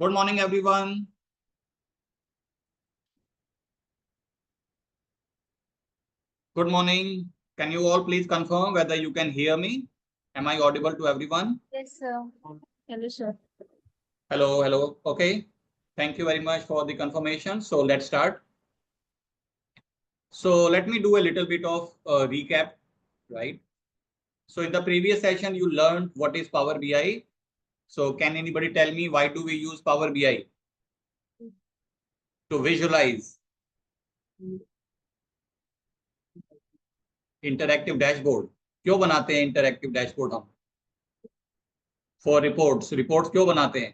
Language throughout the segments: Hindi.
Good morning, everyone. Good morning. Can you all please confirm whether you can hear me? Am I audible to everyone? Yes, sir. Hello, sir. Hello. Okay. Thank you very much for the confirmation. So let's start. So let me do a little bit of recap, right? So in the previous session, you learned what is Power BI. So can anybody tell me why do we use Power BI? To visualize interactive dashboard. क्यों बनाते हैं interactive dashboard हम? For reports. Reports क्यों बनाते हैं?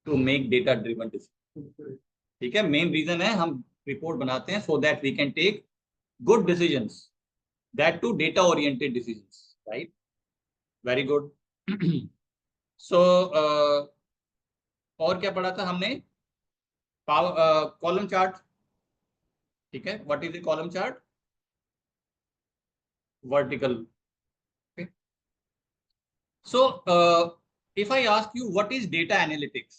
To make data driven decision. ठीक है, मेन रीजन है हम रिपोर्ट बनाते हैं so that we can take good decisions, that too data oriented decisions, right? Very good. So और क्या पढ़ा था हमने? कॉलम चार्ट, ठीक है। What is the column chart? Vertical. So if I ask you what is data analytics,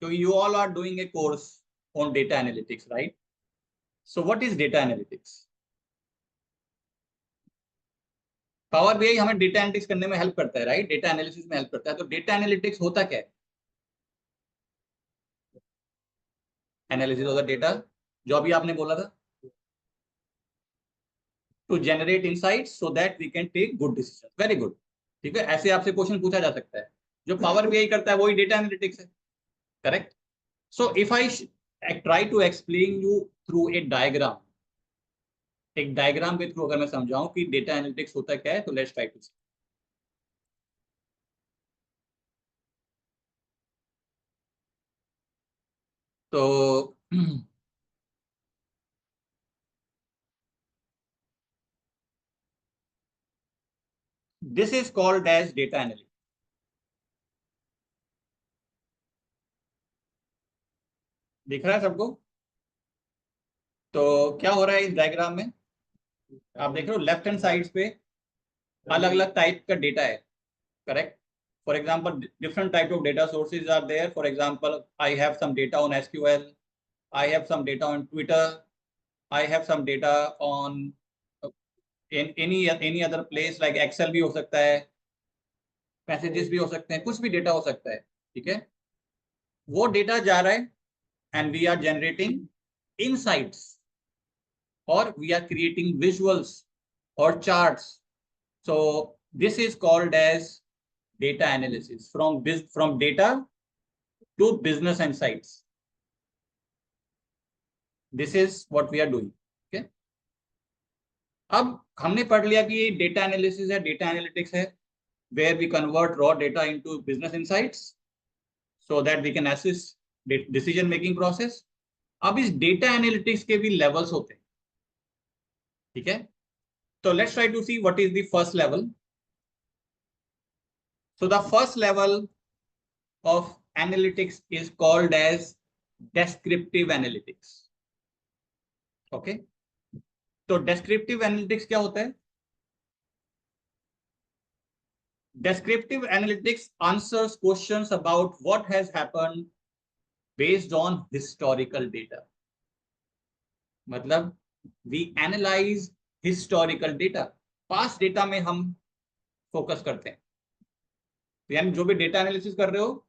so you all are doing a course on data analytics, right? So what is data analytics? Power BI हमें डेटा एनालिटिक्स करने में हेल्प करता है, राइट? डेटा एनालिसिस में हेल्प करता है। तो डेटा एनालिटिक्स होता क्या है? एनालिसिस ऑफ द डेटा, जो अभी आपने बोला था, to generate insights so that we can take good decision. Very good, ठीक है। ऐसे आपसे क्वेश्चन पूछा जा सकता है। जो पावर बीआई करता है वही डेटा एनालिटिक्स है, correct? So if I try to explain you through a diagram, एक डायग्राम के थ्रू अगर मैं समझाऊं कि डेटा एनालिटिक्स होता क्या है, तो लेट्स ट्राई टू सी। तो this is called as data analytics. दिख रहा है सबको? तो क्या हो रहा है इस डायग्राम में? आप देख रहे हो लेफ्ट हैंड साइड पे अलग अलग टाइप का डेटा है, correct? For example, different type of data sources are there. For example, I have some data on SQL, I have some data on Twitter, I have some data on in any other place like Excel भी हो सकता है, मैसेजेस भी हो सकते हैं, कुछ भी डेटा हो सकता है, ठीक है? वो डेटा जा रहा है and we are generating insights or we are creating visuals or charts. So this is called as data analysis, from data to business insights. This is what we are doing, okay? अब हमने पढ़ लिया कि ये डेटा एनालिसिस है, डेटा एनालिटिक्स है, where we convert raw data into business insights so that we can assist decision making process. अब इस डेटा एनालिटिक्स के भी लेवल्स होते हैं, ठीक है? तो let's try to see what is the first level. So the first level of analytics is called as descriptive analytics, okay? तो descriptive analytics क्या होता है? Descriptive analytics answers questions about what has happened based on historical data. मतलब we analyze historical data. Past data में हम फोकस करते हैं, यानी जो भी डेटा एनालिसिस कर रहे हो,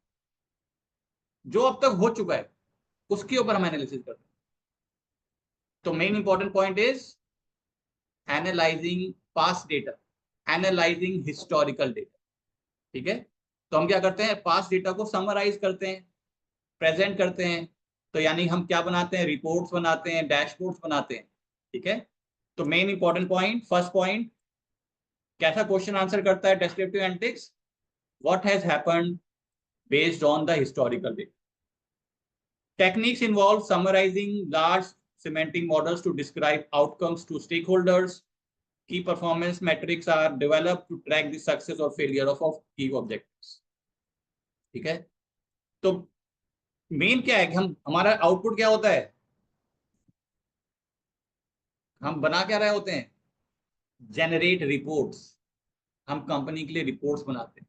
जो अब तक हो चुका है उसके ऊपर हम एनालिसिस करते हैं। तो main important point is analysing past data, analysing historical data, ठीक है? तो हम क्या करते हैं? पास्ट डेटा को समराइज करते हैं, प्रेजेंट करते हैं। तो यानी हम क्या बनाते हैं? रिपोर्ट्स बनाते हैं, डैशबोर्ड्स बनाते हैं, ठीक है? तो main important point, first point, कैसा क्वेश्चन आंसर करता है descriptive analytics? What has happened based on the historical data. Techniques involve summarising large semantic models to describe outcomes to stakeholders. Key performance metrics are developed to track the success or failure of key objectives, ठीक है? तो मेन क्या है कि हम, हमारा आउटपुट क्या होता है? हम बना क्या रहे होते हैं? Generate reports. हम कंपनी के लिए रिपोर्ट्स बनाते हैं,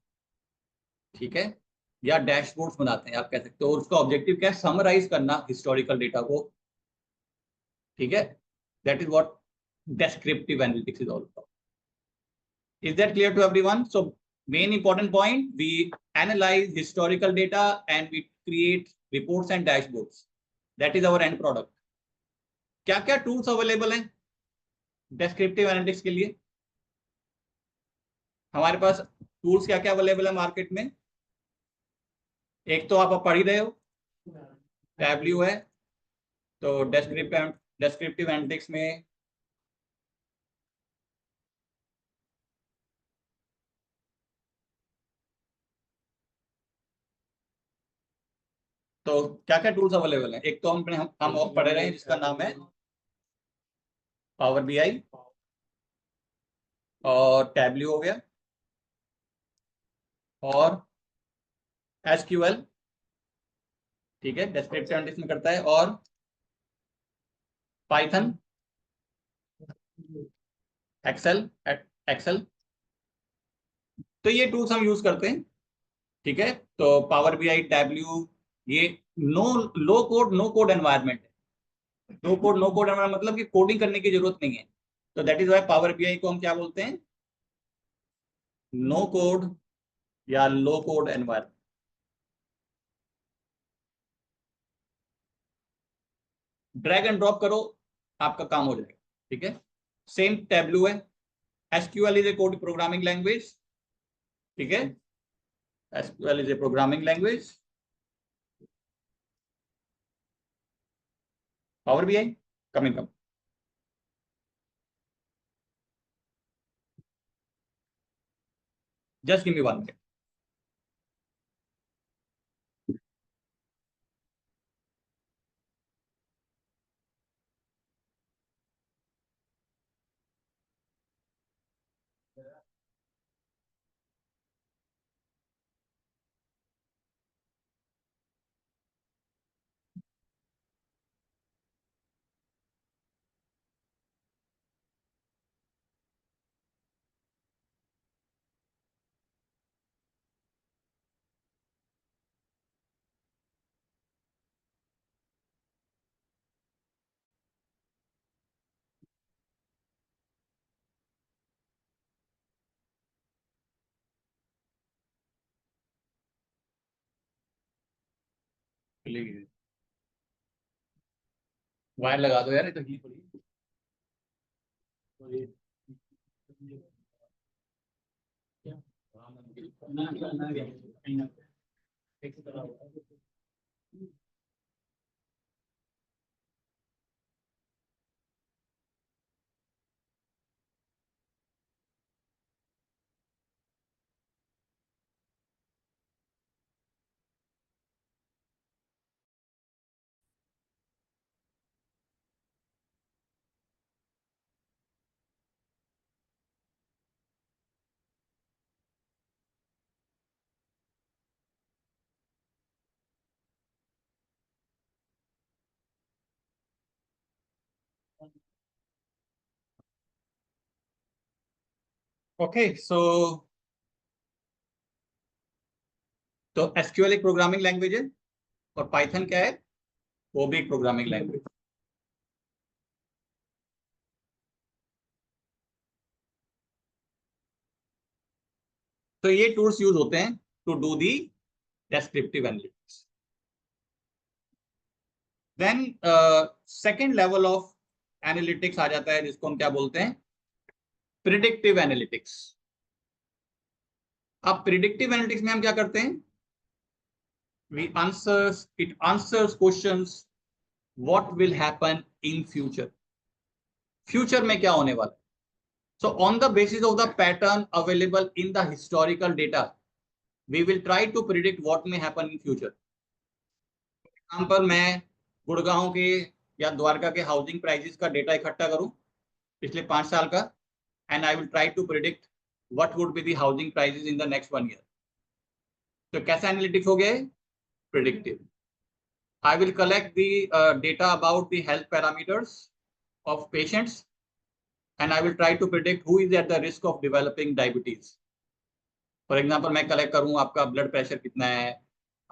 ठीक है? या डैशबोर्ड्स बनाते हैं, आप कह सकते हो। और उसका ऑब्जेक्टिव क्या है? समराइज करना हिस्टोरिकल डेटा को, ठीक है। That is what descriptive analytics is all about. Is that clear to everyone? So main important point, we analyze historical data and we create reports and dashboards. That is our end product. क्या क्या टूल्स अवेलेबल हैं descriptive analytics के लिए? हमारे पास टूल्स क्या क्या अवेलेबल है मार्केट में? एक तो आप पढ़ ही रहे हो, टैबल्यू है। तो descriptive analytics में तो क्या क्या टूल्स अवेलेबल हैं? एक तो हम पढ़ रहे हैं जिसका नाम है पावर बीआई और टैबल्यू हो गया और एसक्यूएल, ठीक है, डिस्क्रिप्टिव एनालिटिक्स में करता है, और पाइथन, एक्सेल, एक्सेल। तो ये टूल्स हम यूज करते हैं, ठीक है। तो पावर बीआई, टैबल्यू, ये no low code no code environment है। नो कोड एनवायरनमेंट मतलब कि कोडिंग करने की जरूरत नहीं है। तो that is why power BI को हम क्या बोलते हैं? नो कोड या low code environment. Drag and drop करो, आपका काम हो जाएगा, ठीक है। सेम टैबल्यू है। SQL is a code programming language, ठीक है। SQL is a programming language. Power BI coming up. Just give me 1 minute। Wire लगा दो यार, ये तो ही पड़ी। ओके सो तो एसक्यूएल एक प्रोग्रामिंग लैंग्वेज है और पाइथन क्या है? वो भी एक प्रोग्रामिंग लैंग्वेज। तो ये टूल्स यूज होते हैं to do the descriptive analytics. Then second level of analytics आ जाता है जिसको हम क्या बोलते हैं? Predictive analytics. अब प्रिडिक्टिव एनालिटिक्स में हम क्या करते हैं? It answers questions what will happen in future। Future में क्या होने वाला है? So on the basis of the pattern available in the historical data, we will try to predict what may happen in future. Example, मैं गुड़गांव के या द्वारका के हाउसिंग प्राइसेस का डेटा इकट्ठा करूं पिछले 5 साल का, and I will try to predict what would be the housing prices in the next 1 year। तो कैसा एनालिटिक्स हो गया? Predictive. I will collect the data about the health parameters of patients and I will try to predict who is at the risk of developing diabetes। For example, मैं कलेक्ट करूं आपका ब्लड प्रेशर कितना है,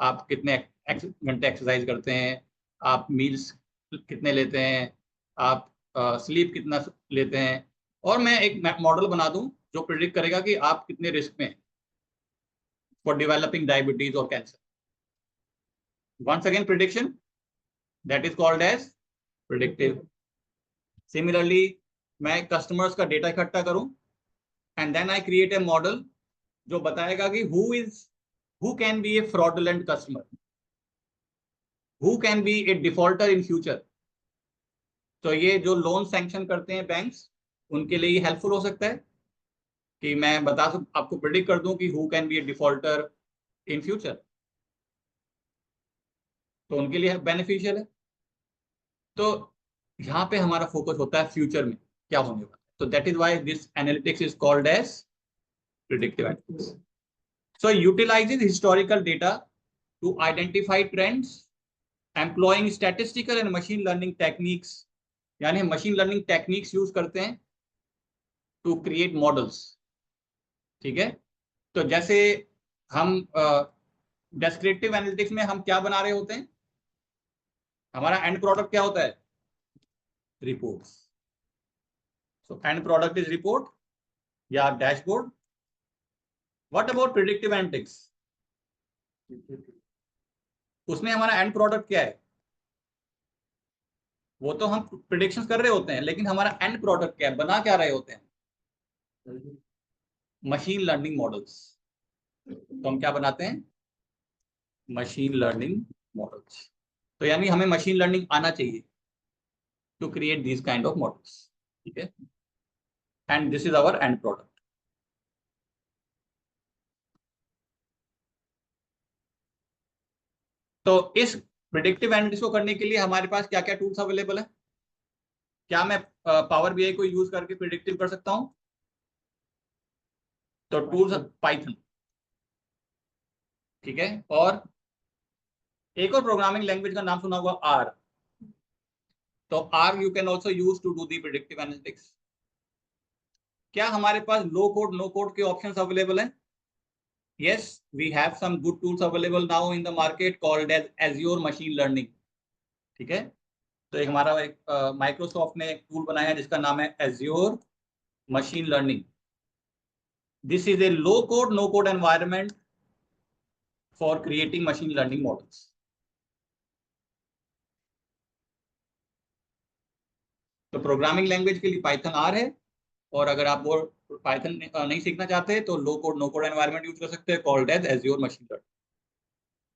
आप कितने घंटे एक्सरसाइज करते हैं, आप मील्स कितने लेते हैं, आप स्लीप कितना लेते हैं, और मैं एक मॉडल बना दूं जो प्रिडिक्ट करेगा कि आप कितने रिस्क में फॉर डेवलपिंग डायबिटीज और cancer. Once again prediction, that is called as predictive. Similarly मैं कस्टमर्स का डेटा इकट्ठा करूं and then I create a model जो बताएगा कि who can be a fraudulent customer, who can be a defaulter in future. तो ये जो लोन सैंक्शन करते हैं बैंक्स, उनके लिए ये हेल्पफुल हो सकता है कि मैं आपको प्रिडिक्ट कर दूं कि who can be a defaulter in future. तो उनके लिए बेनिफिशियल है. तो यहाँ पे हमारा फोकस होता है फ्यूचर में क्या होने वाला है. तो that is why this analytics is called as predictive analytics. So it utilizes historical data to identify trends, employing statistical and machine learning techniques. यानी मशीन लर्निंग टेक्निक्स यूज करते हैं टू क्रिएट मॉडल्स. ठीक है. तो जैसे हम डेस्क्रिप्टिव एनालिटिक्स में हम क्या बना रहे होते हैं, हमारा एंड प्रोडक्ट क्या होता है, reports. So end product is report या dashboard. What about predictive analytics, उसमें हमारा एंड प्रोडक्ट क्या है, वो तो हम प्रिडिक्शंस कर रहे होते हैं, लेकिन हमारा एंड प्रोडक्ट क्या है, बना क्या रहे होते हैं, मशीन लर्निंग मॉडल्स. तो हम क्या बनाते हैं, मशीन लर्निंग मॉडल्स. तो यानी हमें मशीन लर्निंग आना चाहिए to create this kind of models. ठीक है. And this is our end product. तो इस प्रिडिक्टिव एनालिटिक्स को करने के लिए हमारे पास क्या क्या टूल्स अवेलेबल है. क्या मैं पावर बीआई को यूज करके प्रिडिक्टिव कर सकता हूं. तो टूल्स पाइथन. ठीक है. और एक और प्रोग्रामिंग लैंग्वेज का नाम सुना होगा, आर. तो R you can also use to do the predictive analytics. क्या हमारे पास लो कोड नो कोड के ऑप्शंस अवेलेबल हैं. yes, we have some good tools available now in the market called as Azure machine learning. ठीक है. तो एक हमारा माइक्रोसॉफ्ट ने एक टूल बनाया है जिसका नाम है Azure machine learning. This is a low code no code environment for creating machine learning models. तो प्रोग्रामिंग लैंग्वेज के लिए पाइथन आर है, और अगर आप वो पाइथन नहीं सीखना चाहते तो लो code no code environment use कर सकते हैं called as Azure machine learning.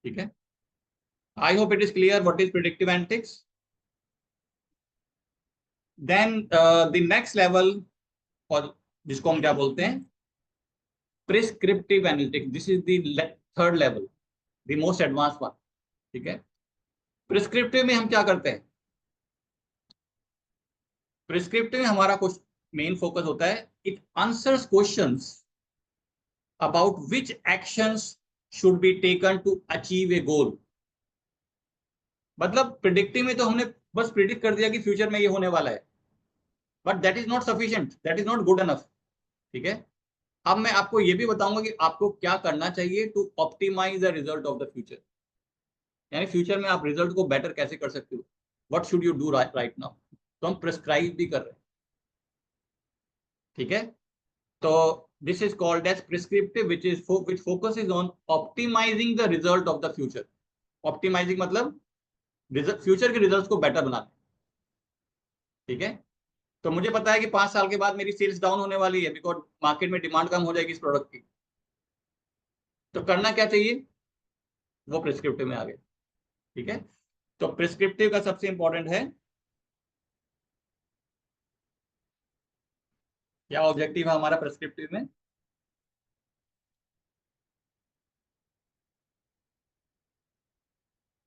ठीक है. I hope it is clear what is predictive analytics. Then the next level, और जिसको हम क्या बोलते हैं, prescriptive analytics. This is the third level, the most advance one. ठीक है. प्रिस्क्रिप्टिव में हम क्या करते हैं, प्रिस्क्रिप्टिव में हमारा कुछ मेन फोकस होता है, it answers questions about which actions should be taken to achieve a goal. मतलब प्रिडिक्टिव में तो हमने बस प्रिडिक्ट कर दिया कि फ्यूचर में ये होने वाला है, but that is not sufficient, that is not good enough. ठीक है. अब मैं आपको ये भी बताऊंगा कि आपको क्या करना चाहिए to optimise the result of the future. यानी फ्यूचर में आप रिजल्ट को बेटर कैसे कर सकते हो, what should you do right now. तो हम प्रिस्क्राइब भी कर रहे हैं. ठीक है. तो this is called as prescriptive which focuses on optimizing the result of the future. Optimising मतलब फ्यूचर के रिजल्ट्स को बेटर बनाना. ठीक है. तो मुझे पता है कि 5 साल के बाद मेरी सेल्स डाउन होने वाली है बिकॉज मार्केट में डिमांड कम हो जाएगी इस प्रोडक्ट की. तो करना क्या चाहिए, वो प्रिस्क्रिप्टिव में आ गया. ठीक है. तो प्रिस्क्रिप्टिव का सबसे इंपॉर्टेंट है, क्या ऑब्जेक्टिव है हमारा प्रिस्क्रिप्टिव में,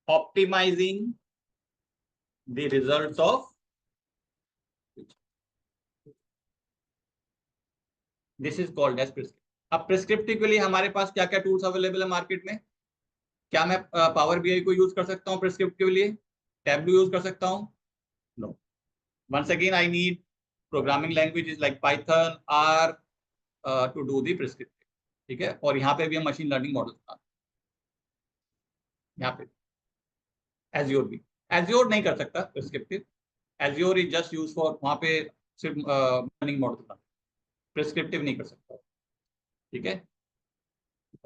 optimising the results of. This is called as prescriptive. अब प्रिस्क्रिप्टिव के लिए हमारे पास क्या क्या टूल्स अवेलेबल है मार्केट में. क्या मैं पावर बीआई को यूज कर सकता हूँ प्रिस्क्रिप्टिव के लिए, टैबलू यूज कर सकता हूँ, no. Once again I need programming languages like Python, R to do the prescriptive. ठीक है. और यहाँ पे भी हम मशीन लर्निंग मॉडल बनाते हैं. यहाँ पे एज्योर भी, एज्योर नहीं कर सकता prescriptive, azure is just use for, वहां पे सिर्फ लर्निंग मॉडल था, प्रिस्क्रिप्टिव नहीं कर सकता। ठीक है,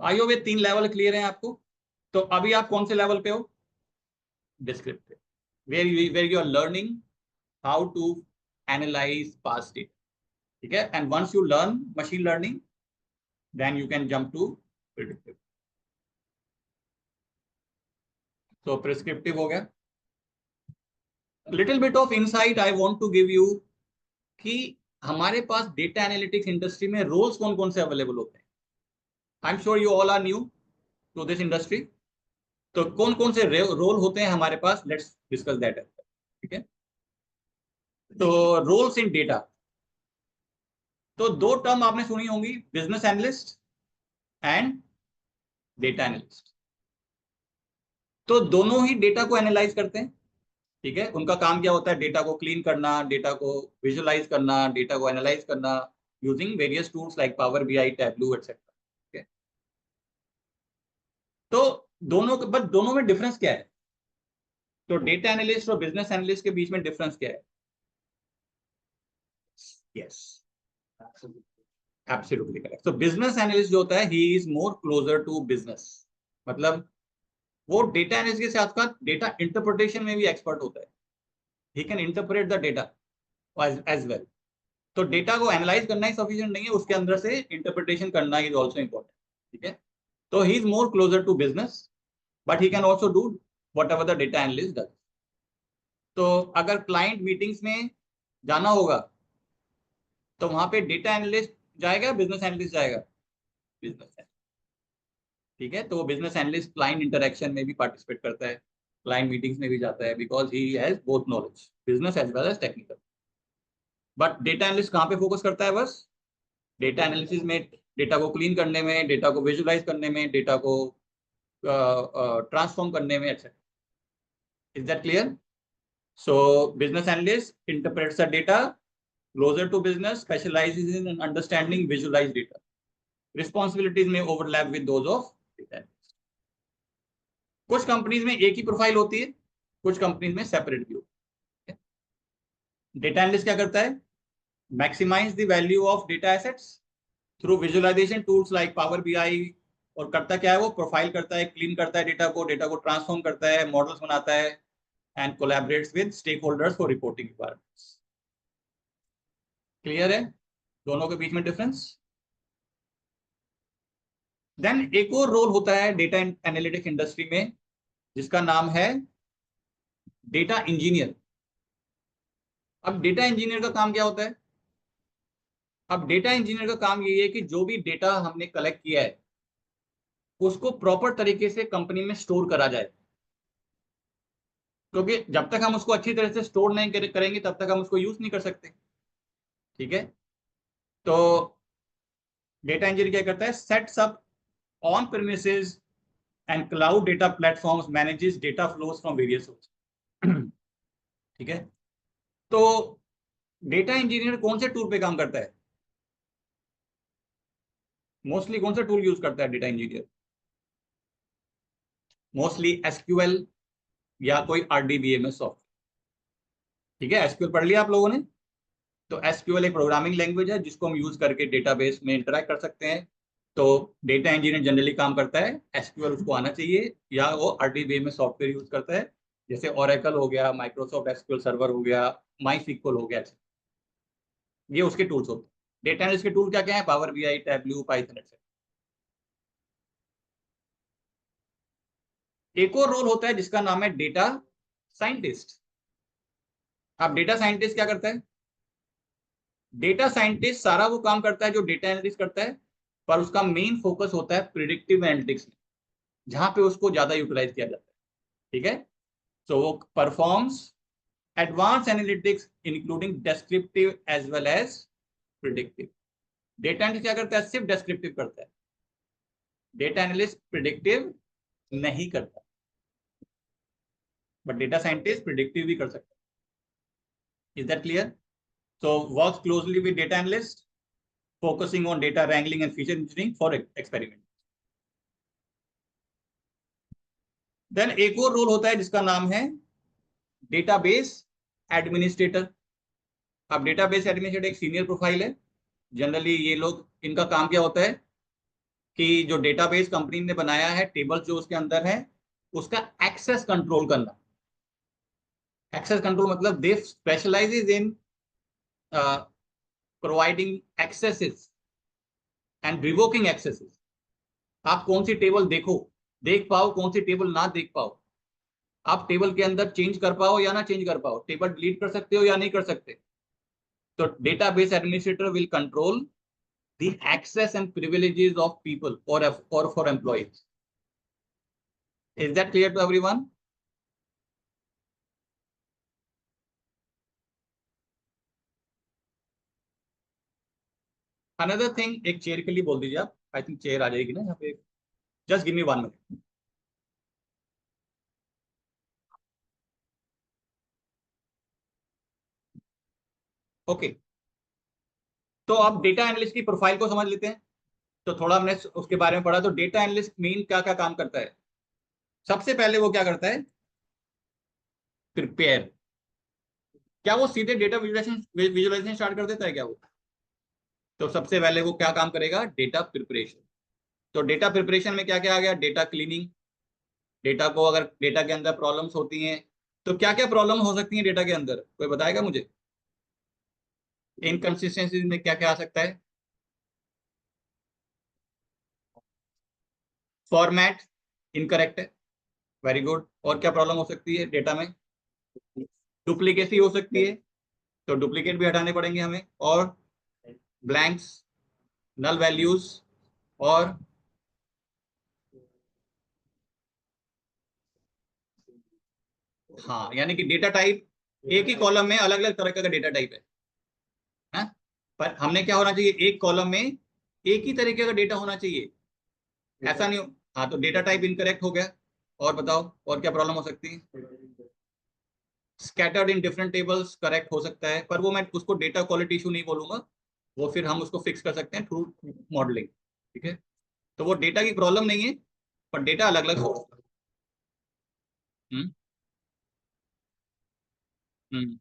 आई होप ये 3 लेवल क्लियर है आपको। तो अभी आप कौन से लेवल पे हो? Descriptive, where you are learning how to analyse past data. ठीक है, and once you learn machine learning then you can jump to predictive. तो प्रिस्क्रिप्टिव हो गया। Little bit of insight I want to give you कि हमारे पास डेटा एनालिटिक्स इंडस्ट्री में रोल्स कौन कौन से अवेलेबल होते हैं। I am sure you all are new to this industry. तो कौन कौन से रोल होते हैं हमारे पास, लेट्स डिस्कस दैट। ठीक है, तो रोल्स इन डेटा, तो 2 टर्म आपने सुनी होंगी, business analyst and data analyst. तो दोनों ही डेटा को एनालाइज करते हैं। ठीक है, उनका काम क्या होता है? डेटा को क्लीन करना, डेटा को विजुअलाइज करना, डेटा को एनालाइज करना using various tools like power BI, tableau etcetera. ठीक है, तो दोनों में डिफरेंस क्या है? तो डेटा एनालिस्ट और बिजनेस एनालिस्ट के बीच में डिफरेंस क्या है? Yes, absolutely correct. तो बिजनेस एनालिस्ट जो होता है, he is more closer to business, मतलब वो डेटा एनालिस्ट के साथ साथ डेटा इंटरप्रिटेशन में भी एक्सपर्ट होता है। He can interpret the data as well. तो डेटा को एनालाइज करना ही सफिशिएंट नहीं है, उसके अंदर से इंटरप्रिटेशन करना इज ऑल्सो इंपॉर्टेंट। ठीक है, तो he is more closer to business, but he can also do whatever the data analyst does. तो अगर क्लाइंट मीटिंग्स में जाना होगा तो वहां पे डेटा एनालिस्ट जाएगा, बिजनेस एनालिस्ट जाएगा? Business analyst. ठीक है, तो वो बिजनेस एनालिस्ट क्लाइंट इंटरेक्शन में भी पार्टिसिपेट करता है, क्लाइंट मीटिंग्स में भी जाता है, because he has both knowledge, business as well as technical. But data analyst कहाँ पे फोकस करता है? बस डेटा एनालिसिस में, डेटा को क्लीन करने में, डेटा को विजुअलाइज करने में, डेटा को ट्रांसफॉर्म करने में, etcetera. Is that clear? So business analyst interprets the data, closer to business, specializes in understanding visualized data. Responsibilities may overlap with those of data analyst. कुछ कंपनीज में एक ही प्रोफाइल होती है, कुछ कंपनीज में सेपरेट भी होती है। डेटा एनालिस्ट क्या करता है? Maximize the value of data assets through visualization tools like power BI. और करता क्या है? वो प्रोफाइल करता है, क्लीन करता है डेटा को ट्रांसफॉर्म करता है, मॉडल्स बनाता है, and collaborates with stakeholders for reporting requirements. Clear है दोनों के बीच में डिफरेंस? देन एक और रोल होता है डेटा एनालिटिक्स इंडस्ट्री में, जिसका नाम है डेटा इंजीनियर। अब डेटा इंजीनियर का काम क्या होता है? अब डेटा इंजीनियर का काम ये है कि जो भी डेटा हमने कलेक्ट किया है उसको प्रॉपर तरीके से कंपनी में स्टोर करा जाए, क्योंकि जब तक हम उसको अच्छी तरह से स्टोर नहीं करेंगे तब तक हम उसको यूज नहीं कर सकते। ठीक है, तो डेटा इंजीनियर क्या करता है? Sets up on premises and cloud data platforms, manages data flows from various source. ठीक है, तो डेटा इंजीनियर कौन से टूल पे काम करता है? मोस्टली कौन सा टूल यूज करता है डेटा इंजीनियर? मोस्टली एसक्यूएल या कोई आरडीबीएमएस सॉफ्टवेयर। ठीक है, एसक्यूएल पढ़ लिया आप लोगों ने? तो एसक्यूएल एक प्रोग्रामिंग लैंग्वेज है जिसको हम यूज करके डेटाबेस में इंटरेक्ट कर सकते हैं। तो डेटा इंजीनियर जनरली काम करता है, एसक्यूएल उसको आना चाहिए, या वो आरडीबीएमएस सॉफ्टवेयर यूज करता है, जैसे ओरेकल हो गया, माइक्रोसॉफ्ट एसक्यूएल सर्वर हो गया, माई सिक्वल हो गया। ये उसके टूल्स होते हैं। डेटा एनालिस्ट के टूल क्या क्या है? Power BI, tableau, Python etcetera. एक और रोल होता है जिसका नाम है डेटा साइंटिस्ट। अब डेटा साइंटिस्ट क्या करता है? डेटा साइंटिस्ट सारा वो काम करता है जो डेटा एनालिस्ट करता है, पर उसका मेन फोकस होता है प्रिडिक्टिव एनालिटिक्स में, जहां पे उसको ज्यादा यूटिलाइज किया जाता है। ठीक है, सो वो performs advance analytics including descriptive as well as predictive. Data analyst क्या करता है? सिर्फ डेस्क्रिप्टिव करता है, डेटा एनालिस्ट प्रिडिक्टिव नहीं करता, बट डेटा साइंटिस्ट प्रिडिक्टिव भी कर सकता है। Is that clear? So work closely with data analyst, focusing on data wrangling and feature engineering for experiment. Then एक और रोल होता है जिसका नाम है डेटाबेस एडमिनिस्ट्रेटर। अब डेटाबेस एडमिनिस्ट्रेटर एक सीनियर प्रोफाइल है। जनरली ये लोग, इनका काम क्या होता है कि जो डेटाबेस कंपनी ने बनाया है, टेबल्स जो उसके अंदर है, उसका एक्सेस कंट्रोल करना। एक्सेस कंट्रोल मतलब they specializes in providing accesses and revoking accesses. आप कौन सी टेबल देख पाओ, कौन सी टेबल ना देख पाओ, आप टेबल के अंदर चेंज कर पाओ या ना चेंज कर पाओ, टेबल डिलीट कर सकते हो या नहीं कर सकते। तो database administrator will control the access and privileges of people or for employees. Is that clear to everyone? Another thing, एक चेयर के लिए बोल दीजिए आप। आई थिंक चेयर आ जाएगी ना यहाँ पे। Just give me 1 minute. Okay, तो अब डेटा एनालिस्ट की प्रोफाइल को समझ लेते हैं। तो थोड़ा हमने उसके बारे में पढ़ा। तो डेटा एनालिस्ट मेन क्या क्या काम करता है? सबसे पहले वो क्या करता है? प्रिपेयर। क्या वो सीधे डेटा विजुअलाइजेशन स्टार्ट कर देता है क्या वो? तो सबसे पहले वो क्या काम करेगा? Data preparation. तो डेटा प्रिपरेशन में क्या क्या आ गया? Data cleaning. डेटा को, अगर डेटा के अंदर प्रॉब्लम्स होती हैं तो क्या क्या प्रॉब्लम हो सकती है डेटा के अंदर, कोई बताएगा मुझे? इनकंसिस्टेंसीज में क्या क्या आ सकता है? फॉर्मेट इनकरेक्ट है, वेरी गुड। और क्या प्रॉब्लम हो सकती है डेटा में? डुप्लीकेसी हो सकती है, तो डुप्लीकेट भी हटाने पड़ेंगे हमें। और ब्लैंक्स, नल वैल्यूज, और हाँ, यानी कि डेटा टाइप, एक ही कॉलम में अलग अलग तरह का डेटा टाइप है, हाँ? पर हमने क्या होना चाहिए? एक कॉलम में एक ही तरीके का डेटा होना चाहिए, ऐसा नहीं हो। हाँ, तो डेटा टाइप इनकरेक्ट हो गया। और बताओ, और क्या प्रॉब्लम हो सकती है? Scattered in different tables, correct हो सकता है, पर वो मैं उसको डेटा क्वालिटी इशू नहीं बोलूंगा। वो फिर हम उसको फिक्स कर सकते हैं थ्रू मॉडलिंग। ठीक है, तो वो डेटा की प्रॉब्लम नहीं है, पर डेटा अलग अलग हो। हम्म हम्म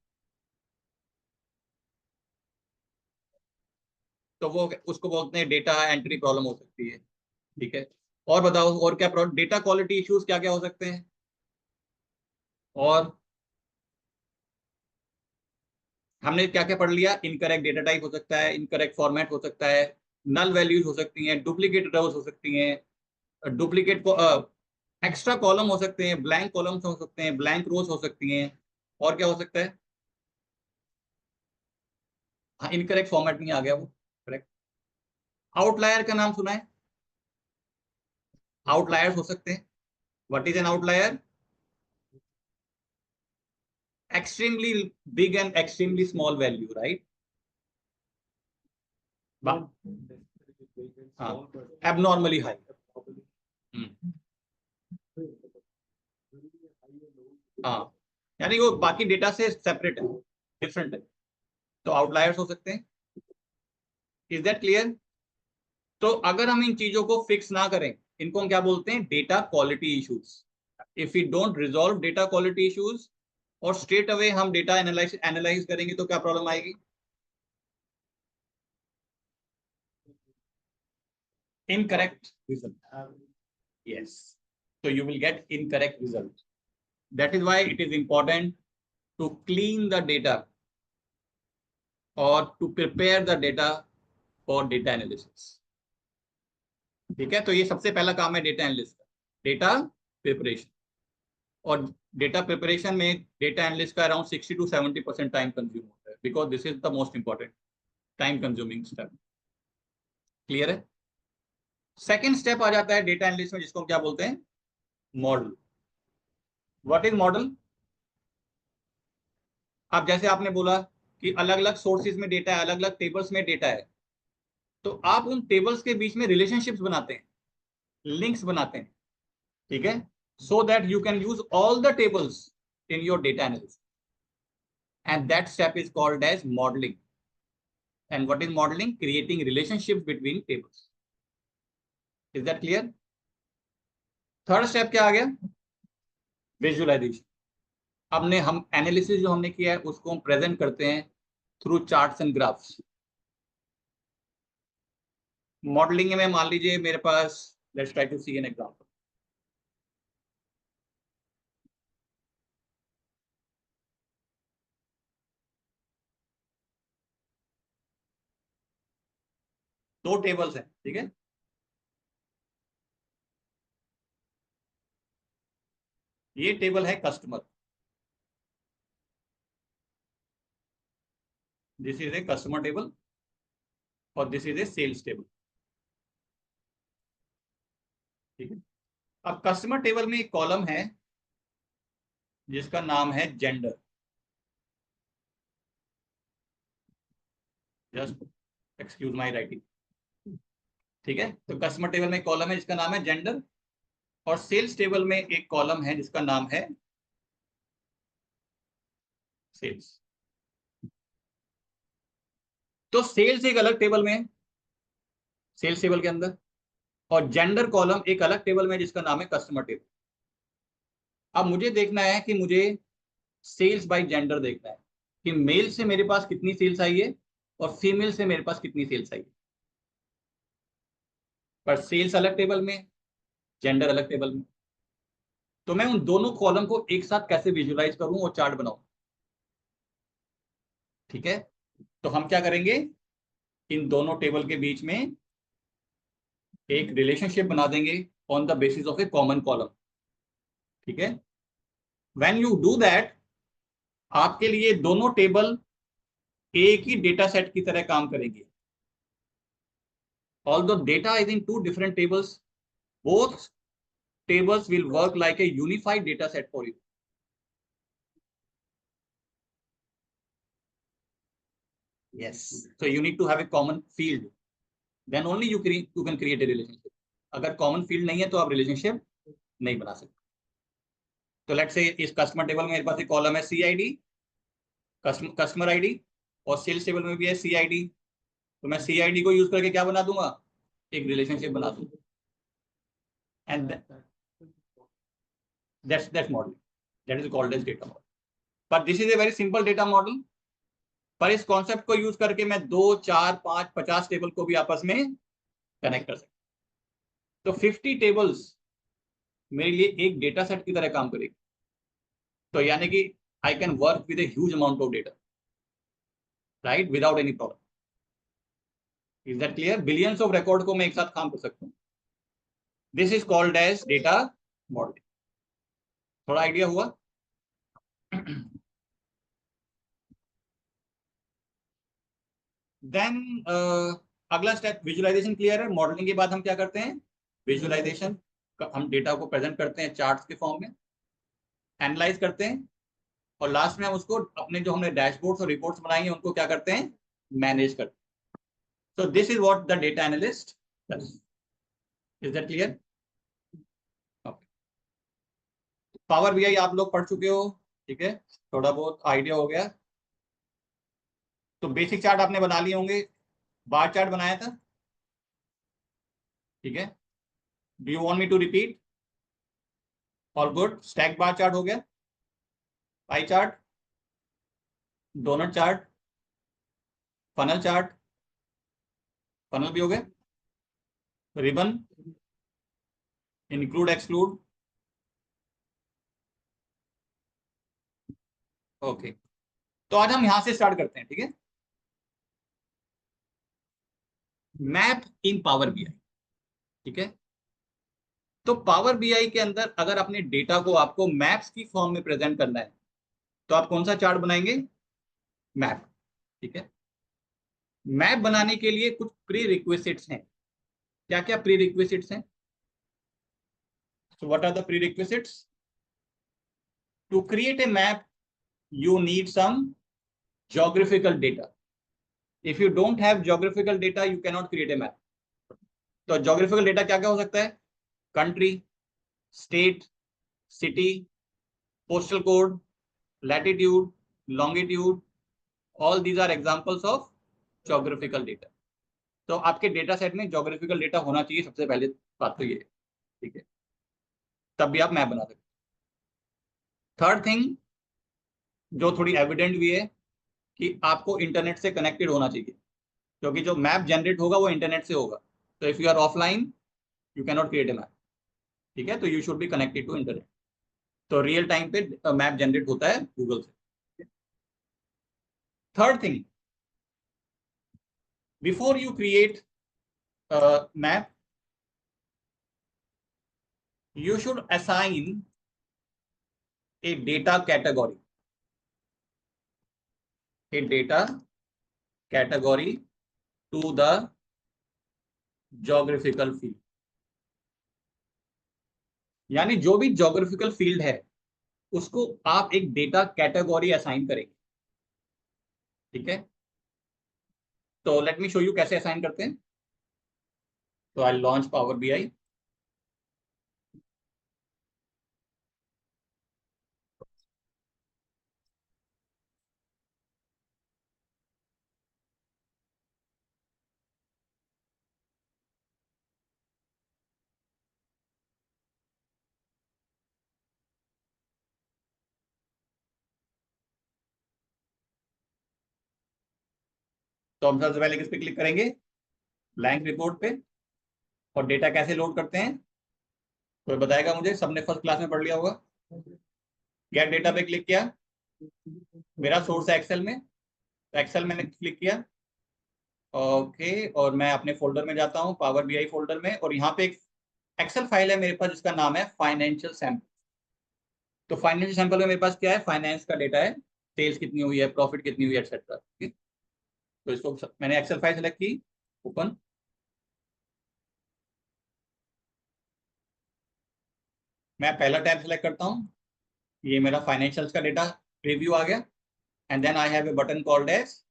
तो वो उसको बोलते हैं डेटा एंट्री प्रॉब्लम हो सकती है। ठीक है, और बताओ, और क्या डेटा क्वालिटी इश्यूज क्या क्या हो सकते हैं? और हमने क्या क्या पढ़ लिया? इनकरेक्ट डेटा टाइप हो सकता है, इनकरेक्ट फॉर्मेट हो सकता है, नल वैल्यूज हो सकती हैं, डुप्लीकेट रोज हो सकती हैं, डुप्लीकेट एक्स्ट्रा कॉलम हो सकते हैं, ब्लैंक कॉलम्स हो सकते हैं, ब्लैंक रोज हो सकती हैं। और क्या हो सकता है? हाँ, इनकरेक्ट फॉर्मेट नहीं आ गया वो, करेक्ट। आउटलायर का नाम सुना है? आउटलायर्स हो सकते हैं। What is an outlier? Extremely big and extremely small value, right? हाँ, एबनॉर्मली हाई। हाँ, यानी वो बाकी डेटा से सेपरेट है, डिफरेंट है। तो आउटलायर्स हो सकते हैं। Is that clear? तो अगर हम इन चीजों को फिक्स ना करें, इनको हम क्या बोलते हैं? Data quality issues. If you don't resolve data quality issues और स्ट्रेट अवे हम डेटा एनालाइज करेंगे, तो क्या प्रॉब्लम आएगी? Incorrect result. Yes, so you will get incorrect result. That is why it is important to clean the data or to prepare the data for data analysis. ठीक है, तो ये सबसे पहला काम है डेटा एनालिस्ट का, डेटा प्रिपरेशन। और डेटा प्रिपरेशन में डेटा एनालिस्ट का अराउंड 60 to 70% टाइम कंज्यूम होता है, because this is the most important time consuming step. Clear है? सेकेंड स्टेप आ जाता है डेटा एनालिस्ट में, जिसको हम क्या बोलते हैं? मॉडल। What is model? अब जैसे आपने बोला कि अलग अलग सोर्सेज में डेटा है, अलग अलग टेबल्स में डेटा है, तो आप उन टेबल्स के बीच में रिलेशनशिप्स बनाते हैं, लिंक्स बनाते हैं। ठीक है, so that you can use all the tables in your data analysis, and that step is called as modelling. And what is modelling? Creating relationship between tables. Is that clear? Third step क्या आ गया? विजुअलाइजेशन। हम एनालिसिस जो हमने किया है उसको हम प्रेजेंट करते हैं through charts and graphs. Modelling में मान लीजिए मेरे पास, let's try to see an example. दो टेबल्स हैं, ठीक है। ये टेबल है customer, this is a customer table, और this is a sales table, ठीक है। अब कस्टमर टेबल में एक कॉलम है जिसका नाम है gender. Just excuse my writing, ठीक है। तो कस्टमर टेबल में एक कॉलम है जिसका नाम है जेंडर, और सेल्स टेबल में एक कॉलम है जिसका नाम है सेल्स। तो सेल्स एक अलग टेबल में है, सेल्स टेबल के अंदर, और जेंडर कॉलम एक अलग टेबल में है जिसका नाम है कस्टमर टेबल। अब मुझे देखना है कि मुझे सेल्स बाय जेंडर देखना है कि मेल से मेरे पास कितनी सेल्स आई है और फीमेल से मेरे पास कितनी सेल्स आई है। पर सेल्स अलग टेबल में, जेंडर अलग टेबल में। तो मैं उन दोनों कॉलम को एक साथ कैसे विजुअलाइज करूं और चार्ट बनाऊं, ठीक है। तो हम क्या करेंगे, इन दोनों टेबल के बीच में एक रिलेशनशिप बना देंगे on the basis of A common column, ठीक है। व्हेन यू डू दैट, आपके लिए दोनों टेबल एक ही डेटा सेट की तरह काम करेंगे। Although data is in two different tables, both tables will work like a unified data set for you. Yes, so you need to have a common field, then only you can create a relationship. अगर common field नहीं है तो आप relationship नहीं बना सकते। तो let's say इस customer table में मेरे पास एक कॉलम है CID, customer ID, और सेल्स टेबल में भी है CID। तो मैं CID को यूज करके क्या बना दूंगा, एक रिलेशनशिप बना दूंगा। And that's model, that is called as data model. But this is a very simple data model. पर इस कॉन्सेप्ट को यूज करके मैं 2, 4, 5, 50 टेबल को भी आपस में कनेक्ट कर सकता हूं। तो 50 टेबल्स मेरे लिए एक डेटा सेट की तरह काम करेगी। तो यानी कि I can work with a huge amount of data, right, without any problem. Is that clear? Billions of record को मैं एक साथ काम कर सकता हूँ। This is called as data modelling. थोड़ा आइडिया हुआ? देन अगला स्टेप विजुअलाइजेशन। क्लियर है? मॉडलिंग के बाद हम क्या करते हैं, विजुअलाइजेशन। हम डेटा को प्रेजेंट करते हैं चार्ट्स के फॉर्म में, एनालाइज करते हैं, और लास्ट में हम उसको अपने जो हमने डैशबोर्ड्स और रिपोर्ट्स बनाई हैं उनको क्या करते हैं, मैनेज करते हैं। सो this is what the data analyst does. Is that clear? Power BI आप लोग पढ़ चुके हो, ठीक है, थोड़ा बहुत आइडिया हो गया। तो बेसिक चार्ट आपने बना लिए होंगे, बार चार्ट बनाया था, ठीक है। Do you want me to repeat? All good. Stack bar chart हो गया, pie chart, donut chart, funnel chart, funnel भी हो गया, रिबन, इंक्लूड एक्सक्लूड, ओके। तो आज हम यहां से स्टार्ट करते हैं, ठीक है। मैप इन पावर बीआई, ठीक है। तो पावर बीआई के अंदर अगर अपने डेटा को आपको मैप्स की फॉर्म में प्रेजेंट करना है तो आप कौन सा चार्ट बनाएंगे, मैप, ठीक है। मैप बनाने के लिए कुछ प्री रिक्विजिट्स हैं। क्या क्या प्री रिक्विजिट्स हैं? So what are the prerequisites? To create a map you need some geographical data. If you don't have geographical data, you cannot create a map. तो geographical data क्या क्या हो सकता है? Country, state, city, postal code, latitude, longitude, all these are examples of geographical data. तो आपके डेटा सेट में geographical data होना चाहिए, सबसे पहले बात तो ये है, ठीक है, तब भी आप मैप बना सकते हैं। थर्ड थिंग जो थोड़ी एविडेंट भी है कि आपको इंटरनेट से कनेक्टेड होना चाहिए, क्योंकि जो मैप जनरेट होगा वो इंटरनेट से होगा। तो if you are offline you can not create a map, ठीक है। तो you should be connected to internet. तो रियल टाइम पे मैप जनरेट होता है गूगल से। Third thing, before you create map you should assign a data category, to the geographical field। यानी जो भी geographical field है उसको आप एक डेटा कैटेगरी असाइन करेंगे, ठीक है। तो लेट मी शो यू कैसे असाइन करते हैं। तो आई लॉन्च पावर बीआई। तो हम सबसे पहले किस पे क्लिक करेंगे, ब्लैंक रिपोर्ट पे। और डेटा कैसे लोड करते हैं तो बताएगा मुझे, सबने फर्स्ट क्लास में पढ़ लिया होगा। गेट डेटा पे क्लिक किया, मेरा सोर्स है एक्सेल में, तो एक्सेल मैंने क्लिक किया, ओके। और मैं अपने फोल्डर में जाता हूँ, पावर बीआई फोल्डर में, और यहाँ पे एक एक्सेल फाइल है मेरे पास जिसका नाम है फाइनेंशियल सैंपल। तो फाइनेंशियल सैंपल में मेरे पास क्या है, फाइनेंस का डेटा है, सेल्स कितनी हुई है, प्रॉफिट कितनी हुई है, एक्सेट्रा। तो इसको मैंने एक्सेल फाइल सेलेक्ट की, ओपन। मैं पहला टैब सेलेक्ट करता हूँ, ये मेरा फाइनेंशियल्स का डेटा रिव्यू आ गया। And then I have a button called as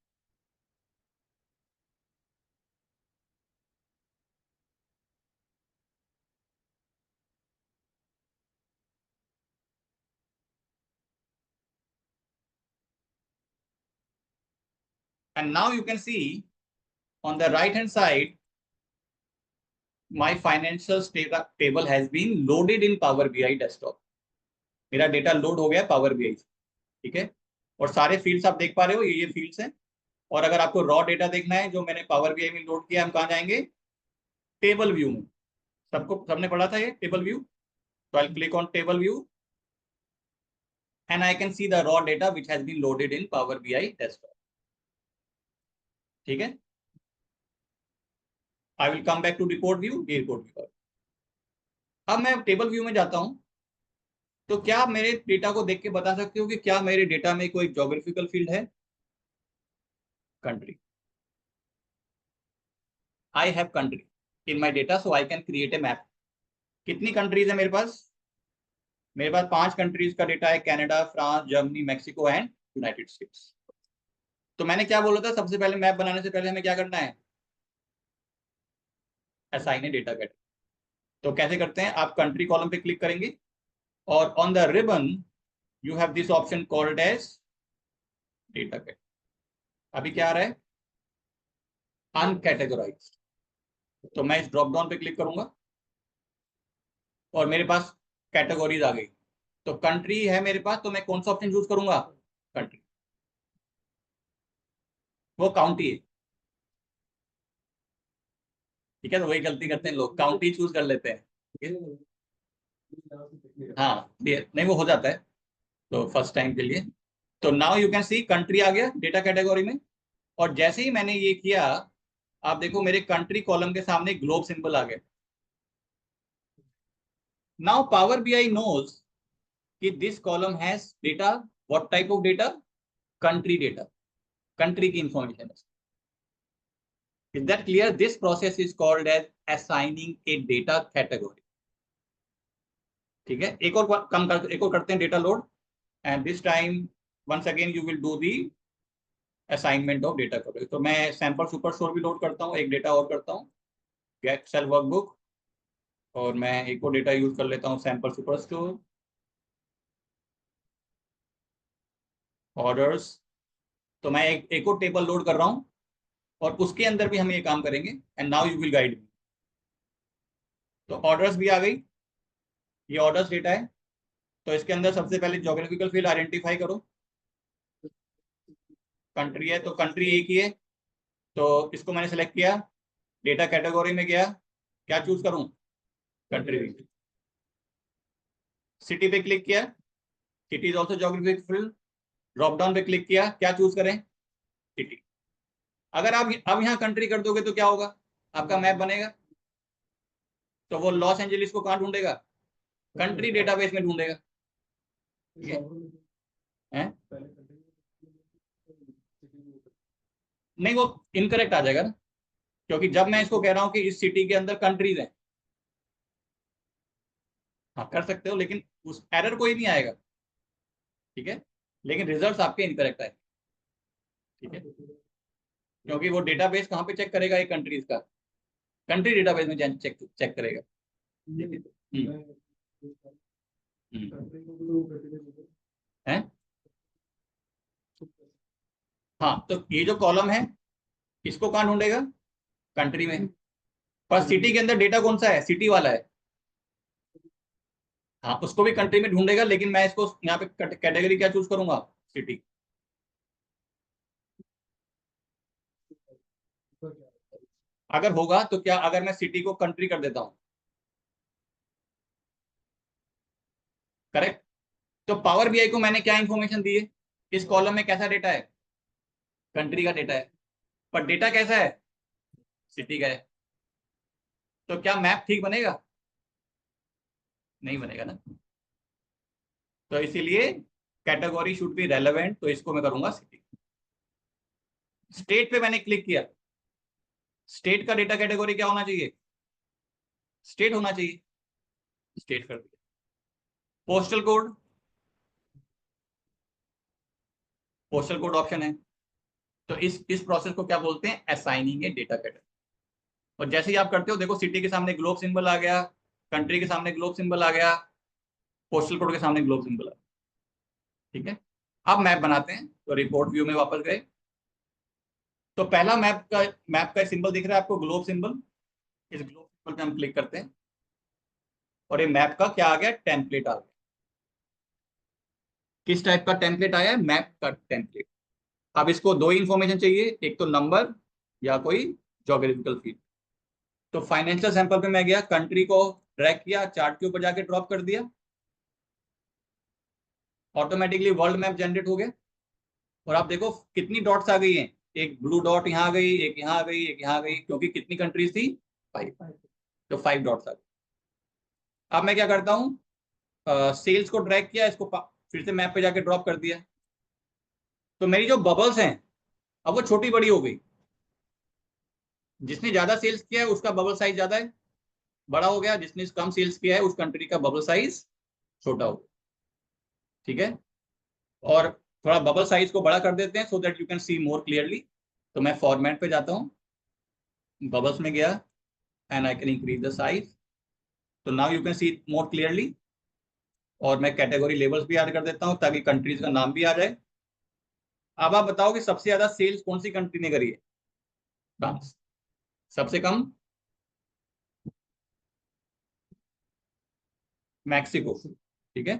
and now you can see on the right hand side my financials data table has been loaded in Power BI desktop। मेरा डेटा लोड हो गया पावर बीआई से, ठीक है। और सारे फील्ड्स आप देख पा रहे हो, ये फील्ड्स हैं। और अगर आपको रॉ डेटा देखना है जो मैंने पावर बीआई में लोड किया, हम कहाँ जाएंगे, टेबल व्यू में। सबने पढ़ा था ये टेबल व्यू। तो आई click on table view and I can see the raw data which has been loaded in Power BI desktop, ठीक है। I will come back to report view, ये report view। अब मैं टेबल व्यू में जाता हूं, तो क्या आप मेरे डेटा को देख के बता सकते हो कि क्या मेरे डेटा में कोई ज्योग्राफिकल फील्ड है, country. I have country in my data, so I can create a map. कितनी कंट्रीज है मेरे पास, मेरे पास 5 कंट्रीज का डेटा है, Canada, France, Germany, Mexico and United states. तो मैंने क्या बोला था, सबसे पहले मैप बनाने से पहले हमें क्या करना है, असाइन ए डेटा कैटेगरी। तो कैसे करते हैं, आप कंट्री कॉलम पे क्लिक करेंगे और on the ribbon you have this option called as data category. अभी क्या आ रहा है, अनकैटेगराइज्ड। तो मैं इस ड्रॉप डाउन पे क्लिक करूंगा और मेरे पास कैटेगरीज आ गई। तो कंट्री है मेरे पास, तो मैं कौन सा ऑप्शन चूज करूंगा, कंट्री। वो काउंटी है, ठीक है। तो वही गलती करते हैं लोग, काउंटी चूज कर लेते हैं, ठीक है? हाँ नहीं, वो हो जाता है तो फर्स्ट टाइम के लिए। तो now you can see country आ गया डेटा कैटेगरी में। और जैसे ही मैंने ये किया, आप देखो मेरे कंट्री कॉलम के सामने ग्लोब सिंबल आ गया। नाउ पावर बीआई नोज कि this column has data, what type of data, country data, country की इंफॉर्मेशन है। Is that clear? This process is called as assigning a data category, ठीक है। एक और करते हैं data load, and this time once again you will do the assignment of data category. तो मैं सैंपल सुपर स्टोर भी लोड करता हूँ, एक डेटा और करता हूँ, गेट सेल वर्कबुक। और मैं एक और डेटा यूज कर लेता हूँ, सैंपल सुपर स्टोर, ऑर्डर्स। तो मैं एक और टेबल लोड कर रहा हूँ और उसके अंदर भी हम ये काम करेंगे, and now you will guide me. तो ऑर्डर्स भी आ गई, ये ऑर्डर्स डेटा है, तो इसके अंदर सबसे पहले ज्योग्राफिकल फील्ड आइडेंटिफाई करो। कंट्री है तो कंट्री एक ही है, तो इसको मैंने सेलेक्ट किया। डेटा कैटेगरी में गया, क्या चूज करूं? कंट्री। सिटी पे क्लिक किया, city is also geographical field. Drop down पे क्लिक किया, क्या चूज करें? सिटी। अगर आप अब यहाँ कंट्री कर दोगे तो क्या होगा? आपका मैप बनेगा, तो वो लॉस एंजलिस को कहाँ ढूंढेगा? कंट्री डेटाबेस में ढूंढेगा। ठीक है? नहीं, वो इनकरेक्ट आ जाएगा ना, क्योंकि जब मैं इसको कह रहा हूँ कि इस सिटी के अंदर कंट्रीज हैं। हाँ, कर सकते हो, लेकिन उस एरर कोई नहीं आएगा। ठीक है, लेकिन रिजल्ट्स आपके इनकरेक्ट आए। ठीक है, क्योंकि वो डेटाबेस कहाँ पे चेक करेगा? ये कंट्रीज का कंट्री डेटाबेस में चेक चेक करेगा। ठीक है? हैं? हाँ, तो ये जो कॉलम है इसको कहाँ ढूंढेगा? कंट्री में। पर सिटी के अंदर डेटा कौन सा है? सिटी वाला है। हाँ, उसको भी कंट्री में ढूंढेगा, लेकिन मैं इसको यहाँ पे कैटेगरी क्या चूज करूंगा? सिटी। अगर होगा तो क्या, अगर मैं सिटी को कंट्री कर देता हूँ? करेक्ट। तो पावर बीआई को मैंने क्या इंफॉर्मेशन दी है? इस कॉलम में कैसा डेटा है? कंट्री का डेटा है, पर डेटा कैसा है? सिटी का है। तो क्या मैप ठीक बनेगा? नहीं बनेगा ना। तो इसीलिए कैटेगरी शुड बी रेलेवेंट, तो इसको मैं करूंगा सिटी। स्टेट पे मैंने क्लिक किया, स्टेट का डेटा कैटेगरी क्या होना चाहिए? स्टेट होना चाहिए। स्टेट कर दिया। Postal code, postal code option है। तो इस प्रोसेस को क्या बोलते हैं? असाइनिंग ए डेटा कैटेगरी। और जैसे ही आप करते हो, देखो सिटी के सामने ग्लोब सिंबल आ गया, कंट्री के सामने ग्लोब सिंबल आ गया, पोस्टल कोड के सामने ग्लोब सिंबल आ गया। ठीक है, अब मैप बनाते हैं। तो रिपोर्ट व्यू में वापस गए, तो पहला मैप का सिंबल दिख रहा है आपको, ग्लोब सिंबल। इस ग्लोब सिंबल पे हम क्लिक करते हैं और ये मैप का क्या आ गया? टेम्पलेट आ गया। किस टाइप का टेम्पलेट आया है? मैप का टेम्पलेट। अब इसको दो इंफॉर्मेशन चाहिए, एक तो नंबर या कोई ज्योग्राफिकल फील्ड। तो फाइनेंशियल सैंपल पे मैं गया, कंट्री को ड्रैग किया, चार्ट के ऊपर जाके ड्रॉप कर दिया, ऑटोमेटिकली वर्ल्ड मैप जनरेट हो गया। और आप देखो कितनी डॉट्स आ गई हैं, एक ब्लू डॉट यहाँ आ गई, एक यहाँ आ गई, एक यहाँ आ गई, क्योंकि कितनी कंट्रीज थी? 5। तो 5 डॉट्स आ गई। अब मैं क्या करता हूँ, सेल्स को ड्रैग किया, इसको फिर से मैप पे जाके ड्रॉप कर दिया। तो मेरी जो बबल्स हैं अब वो छोटी बड़ी हो गई। जिसने ज्यादा सेल्स किया है उसका बबल साइज ज्यादा है, बड़ा हो गया। जिसने कम सेल्स किया है उस कंट्री का बबल साइज छोटा हो गया। ठीक है, और थोड़ा बबल साइज को बड़ा कर देते हैं, so that you can see more clearly. तो मैं फॉर्मेट पे जाता हूँ, बबल्स में गया, and I can increase the size. तो now you can see more clearly. और मैं कैटेगरी लेबल्स भी ऐड कर देता हूँ ताकि कंट्रीज का नाम भी आ जाए। अब आप बताओ कि सबसे ज्यादा सेल्स कौन सी कंट्री ने करी है? फ्रांस। सबसे कम मैक्सिको। ठीक है,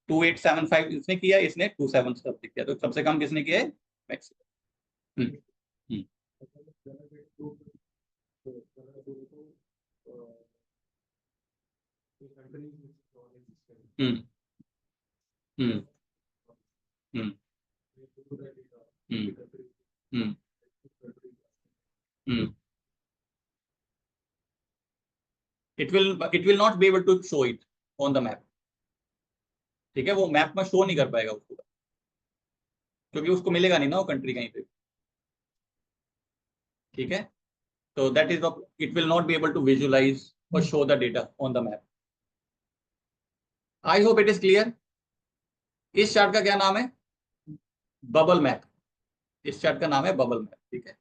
2875 इसने किया, इसने 27 किया, तो सबसे कम किसने किया है? Mexico. Hmm, hmm, hmm, hmm, hmm, hmm, hmm, hmm. It will not be able to show it on the map। ठीक है, वो मैप में शो नहीं कर पाएगा उसको, क्योंकि उसको मिलेगा नहीं ना वो कंट्री कहीं पे। ठीक है, तो that is it will not be able to visualise और show the data on the map. I hope it is clear. इस चार्ट का क्या नाम है? Bubble map. इस चार्ट का नाम है बबल मैप। ठीक है,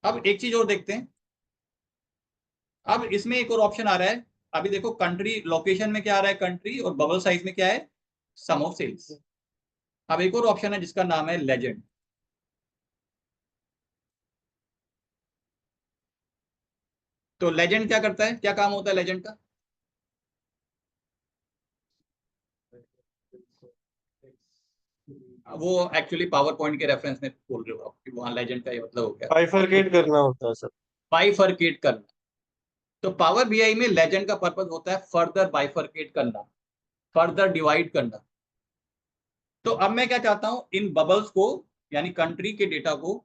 अब एक चीज और देखते हैं। अब इसमें एक और ऑप्शन आ रहा है। अभी देखो कंट्री लोकेशन में क्या आ रहा है? कंट्री। और बबल साइज में क्या है? सम ऑफ सेल्स। अब एक और ऑप्शन है जिसका नाम है लेजेंड। तो लेजेंड क्या करता है? क्या काम होता है लेजेंड का? वो एक्चुअली पावर पॉइंट के रेफरेंस में बोल रहे हो आप कि वहाँ लेजेंड का ये मतलब हो गया। बाइफरकेट करना होता है सर। बाइफरकेट करना, तो पावर बीआई में लेजेंड का पर्पस होता है फर्दर बाइफरकेट करना, फर्दर डिवाइड करना। तो अब मैं क्या चाहता हूं, इन बबल्स को यानी कंट्री के डेटा को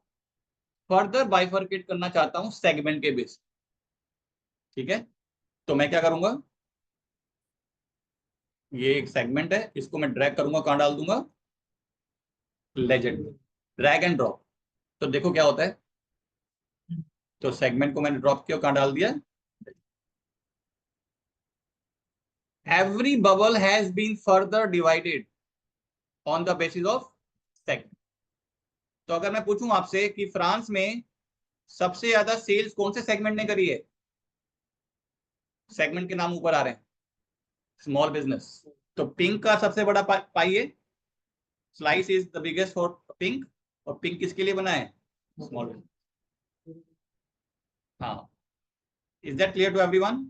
फर्दर बाइफरकेट करना चाहता हूं सेगमेंट के बेस। ठीक है, तो मैं क्या करूंगा, ये एक सेगमेंट है, इसको मैं ड्रैग करूंगा, कहां डाल दूंगा, लेजेंड, ड्रैग एंड ड्रॉप। तो देखो क्या होता है, तो सेगमेंट को मैंने ड्रॉप किया, कहां डाल दिया, every bubble has been further divided on the basis of segment. तो अगर मैं पूछूं आपसे कि फ्रांस में सबसे ज्यादा सेल्स कौन से सेगमेंट ने करी है, सेगमेंट के नाम ऊपर आ रहे हैं, स्मॉल बिजनेस, तो पिंक का सबसे बड़ा पाई है, slice is the biggest for pink, और पिंक किसके लिए बना है, स्मॉल बिजनेस। हाँ, is that clear to everyone?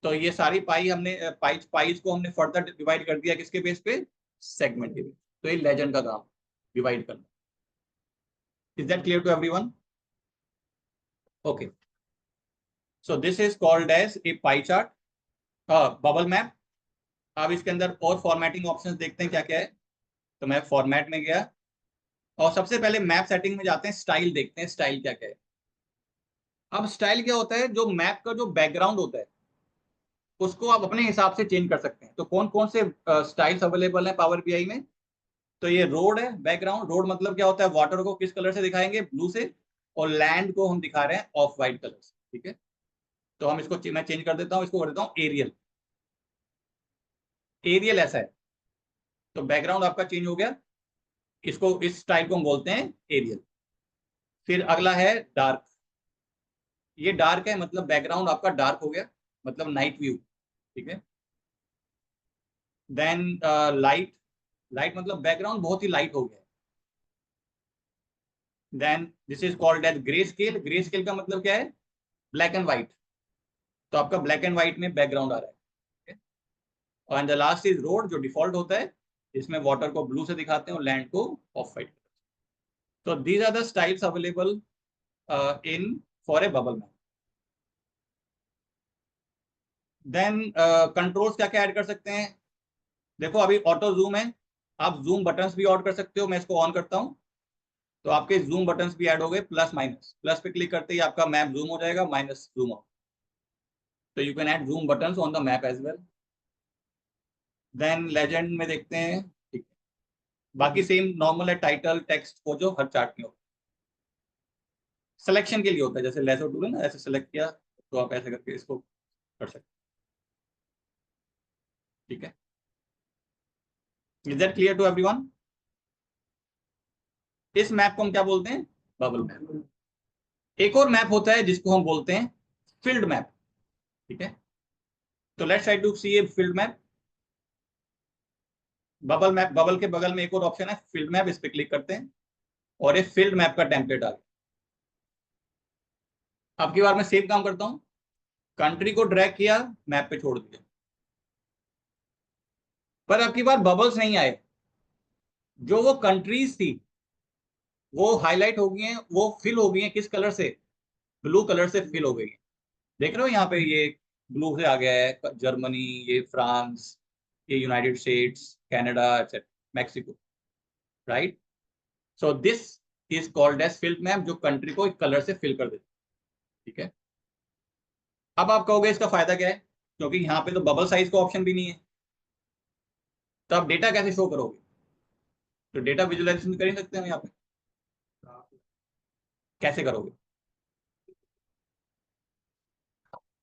तो ये सारी पाई हमने पाइज को हमने फर्दर डिवाइड कर दिया किसके बेस पे, सेगमेंट के बेस। तो ये लेजेंड का काम, डिवाइड करना। Is that clear to everyone? Okay, so this is called as a pie chart, bubble map. अब इसके अंदर और फॉर्मेटिंग ऑप्शंस देखते हैं क्या क्या है। तो मैं फॉर्मेट में गया और सबसे पहले मैप सेटिंग में जाते हैं, स्टाइल देखते हैं, स्टाइल क्या क्या है। अब स्टाइल क्या होता है, जो मैप का जो बैकग्राउंड होता है उसको आप अपने हिसाब से चेंज कर सकते हैं। तो कौन कौन से स्टाइल्स अवेलेबल हैं पावर बीआई में, तो ये रोड है, बैकग्राउंड। रोड मतलब क्या होता है, वाटर को किस कलर से दिखाएंगे, ब्लू से, और लैंड को हम दिखा रहे हैं ऑफ वाइट कलर से। ठीक है, तो हम इसको मैं चेंज कर देता हूँ, इसको कर देता हूँ एरियल। एरियल ऐसा है, तो बैकग्राउंड आपका चेंज हो गया, इसको इस स्टाइल को हम बोलते हैं एरियल। फिर अगला है डार्क, ये डार्क है मतलब बैकग्राउंड आपका डार्क हो गया, मतलब नाइट व्यू। ठीक है, देन लाइट, लाइट मतलब बैकग्राउंड बहुत ही लाइट हो गया। Then this is called as grey scale, grey scale का मतलब क्या है, ब्लैक एंड व्हाइट, तो आपका ब्लैक एंड व्हाइट में बैकग्राउंड आ रहा है। और द लास्ट इज रोड, जो डिफॉल्ट होता है, इसमें वाटर को ब्लू से दिखाते हैं और लैंड को ऑफ व्हाइट। तो these are the styles available in for a bubble map. Then controls क्या क्या ऐड कर सकते हैं, देखो अभी ऑटो जूम है, आप जूम बटन्स भी ऑन कर सकते हो। मैं इसको ऑन करता हूँ तो आपके जूम बटन्स भी ऐड हो गए, प्लस माइनस। प्लस पे क्लिक करते ही आपका मैप जूम हो जाएगा, माइनस जूम आउट। तो you can add zoom buttons on the map as well. Then legend में देखते हैं, ठीक है, बाकी सेम नॉर्मल है, टाइटल टेक्स्ट वो जो हर चार्ट में होता है। सिलेक्शन के लिए होता है, जैसे लेसो टूल है ना, ऐसे सेलेक्ट किया तो आप ऐसे करके इसको कर सकते। ठीक है, is that clear to everyone? इस मैप को हम क्या बोलते हैं, बबल मैप। एक और मैप होता है जिसको हम बोलते हैं फील्ड मैप। ठीक है, तो let's try to see a field map. Bubble map, bubble के बगल में एक और ऑप्शन है फील्ड मैप, इस पे क्लिक करते हैं और एक फील्ड मैप का टेम्पलेट आ गया। अब की बार मैं सेम काम करता हूं, कंट्री को ड्रैग किया, मैप पे छोड़ दिया, पर अब की बार बबल्स नहीं आए, जो वो कंट्रीज थी वो हाईलाइट हो गई हैं, वो फिल हो गई हैं, किस कलर से, ब्लू कलर से फिल हो गई है। देख रहे हो यहाँ पे, ये ब्लू से आ गया है जर्मनी, ये फ्रांस, ये United States, Canada, etcetera, Mexico, right. So this is called as field map, जो कंट्री को एक कलर से फिल कर देती है। ठीक है, अब आप कहोगे इसका फायदा क्या है, क्योंकि यहाँ पे तो बबल साइज का ऑप्शन भी नहीं है, तो आप डेटा कैसे शो करोगे, तो डेटा विजुअलाइजेशन कर ही सकते हैं हम यहाँ पे, कैसे करोगे,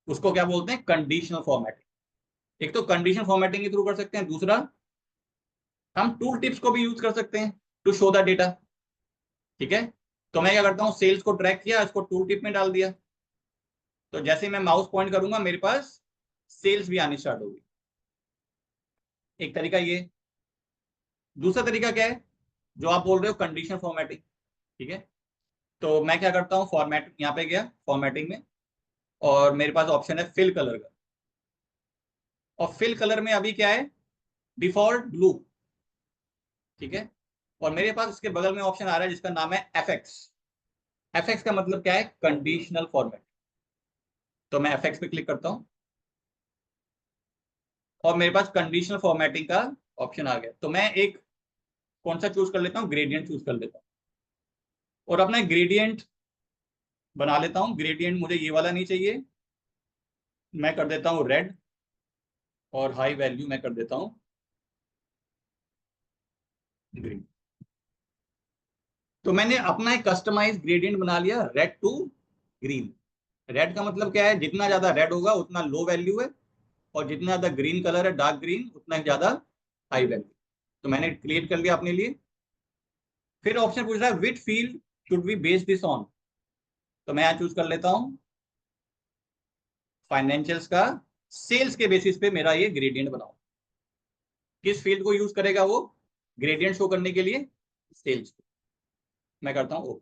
उसको क्या बोलते हैं, कंडीशनल फॉर्मेटिंग। एक तो कंडीशन फॉर्मेटिंग के थ्रू कर सकते हैं, दूसरा हम टूल टिप्स को भी यूज कर सकते हैं टू शो द डेटा। ठीक है, तो मैं क्या करता हूँ, सेल्स को ट्रैक किया, इसको टूल टिप में डाल दिया, तो जैसे मैं माउस पॉइंट करूंगा मेरे पास सेल्स भी आनी स्टार्ट होगी। एक तरीका ये, दूसरा तरीका क्या है, जो आप बोल रहे हो कंडीशन फॉर्मेटिंग। ठीक है, तो मैं क्या करता हूँ, फॉर्मेट यहाँ पे गया फॉर्मेटिंग में, और मेरे पास ऑप्शन है फिल कलर का, और फिल कलर में अभी क्या है, डिफॉल्ट ब्लू, ठीक है। और मेरे पास इसके बगल में ऑप्शन आ रहा है जिसका नाम है एफएक्स। एफएक्स का मतलब क्या है? Conditional format. तो मैं एफएक्स पे क्लिक करता हूं और मेरे पास कंडीशनल फॉर्मेटिंग का ऑप्शन आ गया। तो मैं एक कौन सा चूज कर लेता हूँ? ग्रेडियंट चूज कर लेता हूँ और अपना ग्रेडियंट बना लेता हूँ। ग्रेडियंट मुझे ये वाला नहीं चाहिए, मैं कर देता हूँ रेड और हाई वैल्यू मैं कर देता हूँ ग्रीन। तो मैंने अपना एक कस्टमाइज ग्रेडियंट बना लिया, रेड टू ग्रीन। रेड का मतलब क्या है? जितना ज्यादा रेड होगा उतना लो वैल्यू है, और जितना ज्यादा ग्रीन कलर है, डार्क ग्रीन, उतना ही ज्यादा हाई वैल्यू। तो मैंने क्रिएट कर लिया अपने लिए। फिर ऑप्शन पूछ रहा है which field should V base this on. तो मैं यहाँ चूज कर लेता हूँ फाइनेंशियल्स का, सेल्स के बेसिस पे मेरा ये ग्रेडियंट बनाओ। किस फील्ड को यूज करेगा वो ग्रेडियंट शो करने के लिए? सेल्स को। मैं करता हूँ ओ।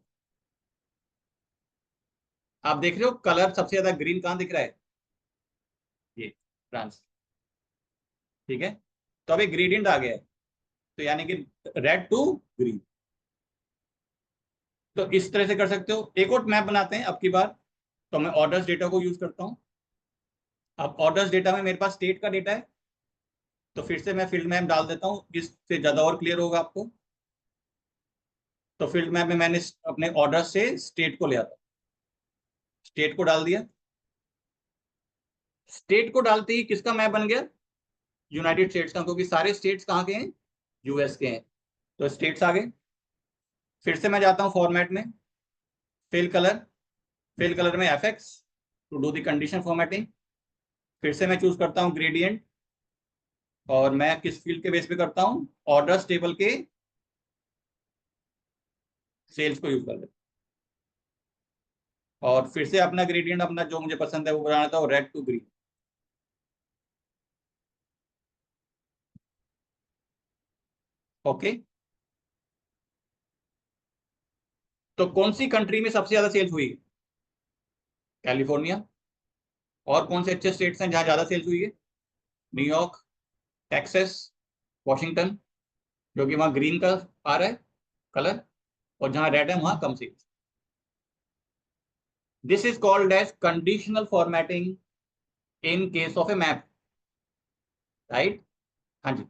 आप देख रहे हो कलर सबसे ज्यादा ग्रीन कहाँ दिख रहा है? ये फ्रांस, ठीक है। तो अब एक ग्रेडियंट आ गया है, तो यानी कि रेड टू ग्रीन। तो इस तरह से कर सकते हो। एक और मैप बनाते हैं अब की बार। तो मैं ऑर्डर्स डेटा को यूज करता हूँ। अब ऑर्डर्स डेटा में मेरे पास स्टेट का डेटा है, तो फिर से मैं फील्ड मैप डाल देता हूँ, जिससे ज्यादा और क्लियर होगा आपको। तो फील्ड मैप में मैंने अपने ऑर्डर से स्टेट को लिया था, स्टेट को डाल दिया। स्टेट को डालते ही किसका मैप बन गया? यूनाइटेड स्टेट्स का, क्योंकि सारे स्टेट्स कहाँ के हैं? यूएस के हैं। तो स्टेट्स आ गए। फिर से मैं जाता हूँ फॉर्मेट में, फिल कलर। फिल कलर में fx to do the condition formatting. फिर से मैं चूज करता हूँ ग्रेडियंट, और मैं किस फील्ड के बेस पे करता हूँ? ऑर्डर्स टेबल के सेल्स को यूज कर लेता हूँ। और फिर से अपना ग्रेडियंट, अपना जो मुझे पसंद है वो बनाना था, रेड टू ग्रीन। ओके। तो कौन सी कंट्री में सबसे ज्यादा सेल्स हुई? कैलिफोर्निया। और कौन से अच्छे स्टेट्स हैं जहां ज्यादा सेल्स हुई है? न्यूयॉर्क, टेक्सास, वॉशिंगटन, जो कि वहां ग्रीन का आ रहा है कलर, और जहां रेड है वहां कम sales. This is called as conditional formatting in case of a map, right? हाँ जी।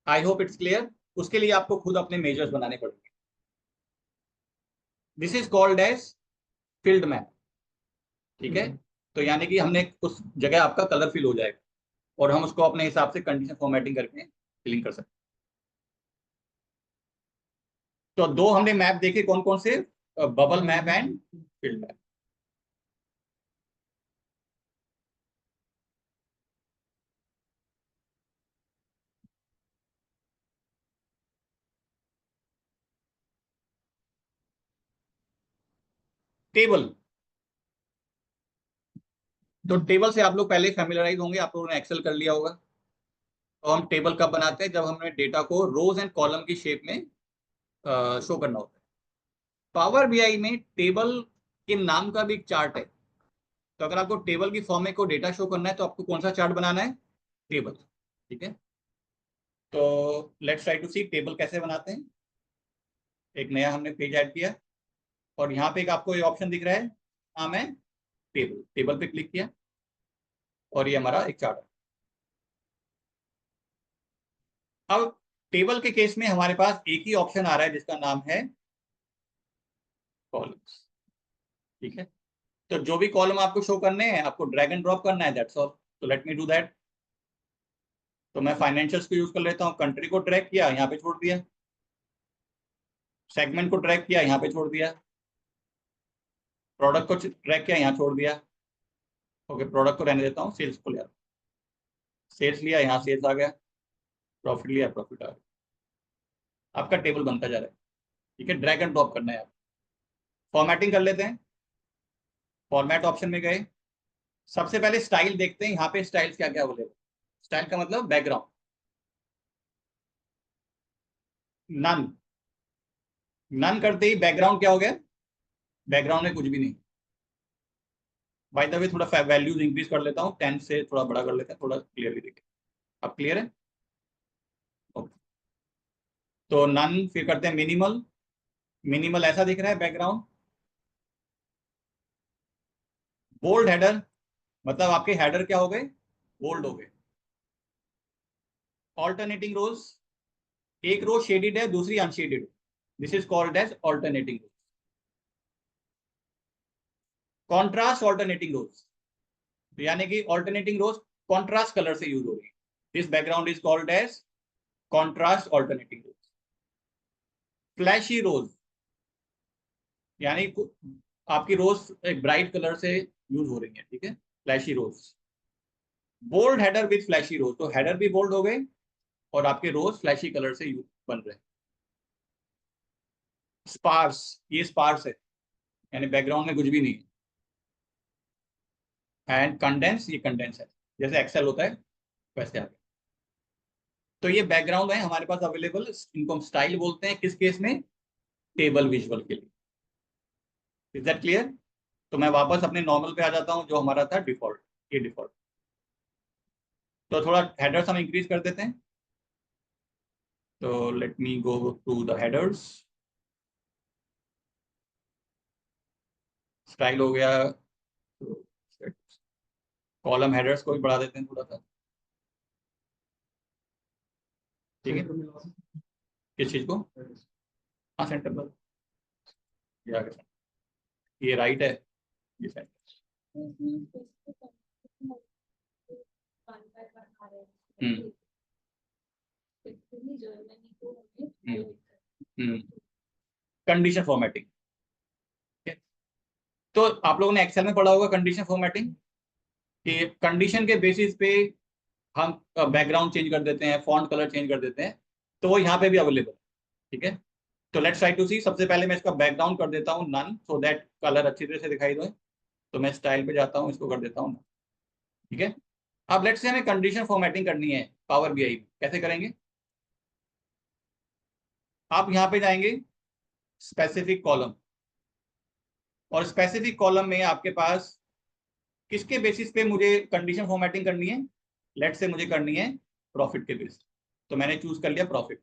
I hope it's clear. उसके लिए आपको खुद अपने मेजर्स बनाने पड़ेंगे। This is called as field map, ठीक है। तो यानी कि हमने उस जगह आपका कलर फिल हो जाएगा, और हम उसको अपने हिसाब से कंडीशन फॉर्मेटिंग करके फिलिंग कर सकते हैं। तो दो हमने मैप देखे, कौन कौन से? Bubble map and field map. Table. तो टेबल से आप लोग पहले फैमिलराइज होंगे, आप लोगों ने एक्सेल कर लिया होगा। तो हम टेबल कब बनाते हैं? जब हमें डेटा को रोज एंड कॉलम की शेप में शो करना होता है। पावर बीआई में टेबल के नाम का भी एक चार्ट है। तो अगर आपको टेबल की फॉर्म में कोई डेटा शो करना है तो आपको कौन सा चार्ट बनाना है? टेबल, ठीक है। तो let's try to see table कैसे बनाते हैं। एक नया हमने पेज ऐड किया, और यहाँ पे एक आपको ये ऑप्शन दिख रहा है, नाम है टेबल। टेबल पे क्लिक किया और ये हमारा एक चार्ट है। अब टेबल के केस में हमारे पास एक ही ऑप्शन आ रहा है जिसका नाम है कॉलम्स, ठीक है। तो जो भी कॉलम आपको शो करने हैं आपको ड्रैग एंड ड्रॉप करना है, दैट्स ऑल। तो लेट मी डू दैट। तो मैं फाइनेंशियल्स को यूज कर लेता हूँ। कंट्री को ट्रैक किया, यहाँ पे छोड़ दिया। सेगमेंट को ट्रैक किया, यहाँ पे छोड़ दिया। प्रोडक्ट को ट्रैक किया, यहाँ छोड़ दिया। ओके, प्रोडक्ट को रहने देता हूँ, सेल्स को लिया। सेल्स लिया, यहाँ सेल्स आ गया। प्रॉफिट लिया, प्रॉफिट आ गया। आपका टेबल बनता जा रहा है, ठीक है। ड्रैग एंड ड्रॉप करना है आप। फॉर्मेटिंग कर लेते हैं। फॉर्मेट ऑप्शन में गए, सबसे पहले स्टाइल देखते हैं। यहाँ पे स्टाइल्स क्या क्या अवेलेबल। स्टाइल का मतलब बैकग्राउंड, नन। नन करते ही बैकग्राउंड क्या हो गया, बैकग्राउंड में कुछ भी नहीं। बाय द वे थोड़ा वैल्यूज इंक्रीज कर लेता हूँ, 10 से थोड़ा बड़ा कर लेते हैं, थोड़ा क्लियरली दिखे। अब क्लियर है? ओके। तो नन फिर करते हैं मिनिमल। मिनिमल ऐसा दिख रहा है बैकग्राउंड। बोल्ड हेडर, मतलब आपके हेडर क्या हो गए, बोल्ड हो गए। ऑल्टरनेटिंग रोज, एक रो शेडेड है दूसरी unshaded, this is called as alternating rows. Contrast alternating rows, यानी कि ऑल्टरनेटिंग रोज कॉन्ट्रास्ट कलर से यूज हो रही है, this background is called as contrast alternating rows. Flashy rows, यानी आपकी रोज एक ब्राइट कलर से यूज हो रही है, ठीक है, flashy rows. Bold header with flashy rows, तो हेडर भी बोल्ड हो गए और आपके रोज फ्लैशी कलर से यूज बन रहे हैं। स्पार्स, ये स्पार्स है, यानी बैकग्राउंड में कुछ भी नहीं है। एंड कंडेंस, ये कंडेंस है, जैसे एक्सेल होता है वैसे आ गया। तो ये बैकग्राउंड है हमारे पास अवेलेबल, इनको हम स्टाइल बोलते हैं किस केस में, टेबल विजुअल के लिए। Is that clear? तो मैं वापस अपने नॉर्मल पे आ जाता हूं, जो हमारा था डिफॉल्ट, ये डिफॉल्ट। तो थोड़ा हेडर्स हम इंक्रीज कर देते हैं। तो let me go to the headers. Style हो गया, कॉलम हेडर्स को भी बढ़ा देते हैं थोड़ा सा, ठीक है। किस चीज को? हाँ सेंटर पर, ये आगे center। ये राइट है, ये सेंटर। हम्म कंडीशन फॉर्मेटिंग। तो आप लोगों ने एक्सेल में पढ़ा होगा कंडीशन फॉर्मेटिंग, कि कंडीशन के बेसिस पे हम बैकग्राउंड चेंज कर देते हैं, फॉन्ट कलर चेंज कर देते हैं। तो वो यहाँ पे भी अवेलेबल है, ठीक है। तो लेट्स ट्राई टू सी। सबसे पहले मैं इसका बैकग्राउंड कर देता हूँ नन, सो दैट कलर अच्छी तरह से दिखाई दे। तो मैं स्टाइल पे जाता हूँ, इसको कर देता हूँ, ठीक है। अब लेट्स से हमें कंडीशन फॉर्मेटिंग करनी है पावर बीआई, कैसे करेंगे? आप यहाँ पे जाएंगे स्पेसिफिक कॉलम, और स्पेसिफिक कॉलम में आपके पास किसके बेसिस पे मुझे कंडीशन फॉर्मेटिंग करनी है? लेट से मुझे करनी है प्रॉफिट के बेस। तो मैंने चूज कर लिया profit,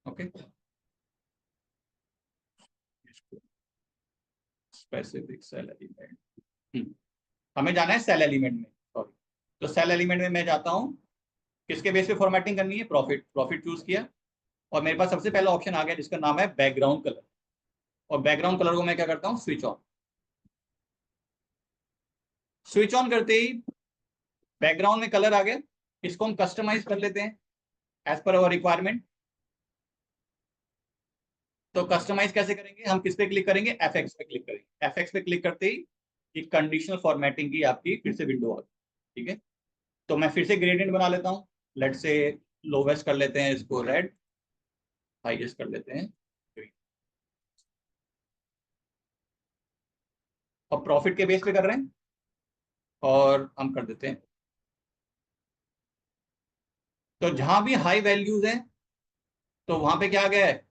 okay. Specific cell element, हमें जाना है सेल एलिमेंट में, सॉरी। तो सेल एलिमेंट में मैं जाता हूँ, किसके बेस पे फॉर्मेटिंग करनी है? प्रॉफिट। प्रॉफिट चूज किया, और मेरे पास सबसे पहला ऑप्शन आ गया जिसका नाम है बैकग्राउंड कलर। और बैकग्राउंड कलर को मैं क्या करता हूँ? Switch on. स्विच ऑन करते ही बैकग्राउंड में कलर आ गया। इसको हम कस्टमाइज कर लेते हैं एज पर अवर रिक्वायरमेंट। तो कस्टमाइज कैसे करेंगे? हम किस पे क्लिक करेंगे? एफएक्स पे क्लिक करेंगे। एफएक्स पे क्लिक करते ही एक कंडीशनल फॉर्मेटिंग की आपकी फिर से विंडो आ गई, ठीक है। तो मैं फिर से ग्रेडियंट बना लेता हूँ। लेट से लोवेस्ट कर लेते हैं इसको रेड, हाईएस्ट कर लेते हैं ग्रीन। और प्रॉफिट के बेस पे कर रहे हैं, और हम कर देते हैं। तो जहां भी हाई वैल्यूज हैं, तो वहां पे क्या आ गया है?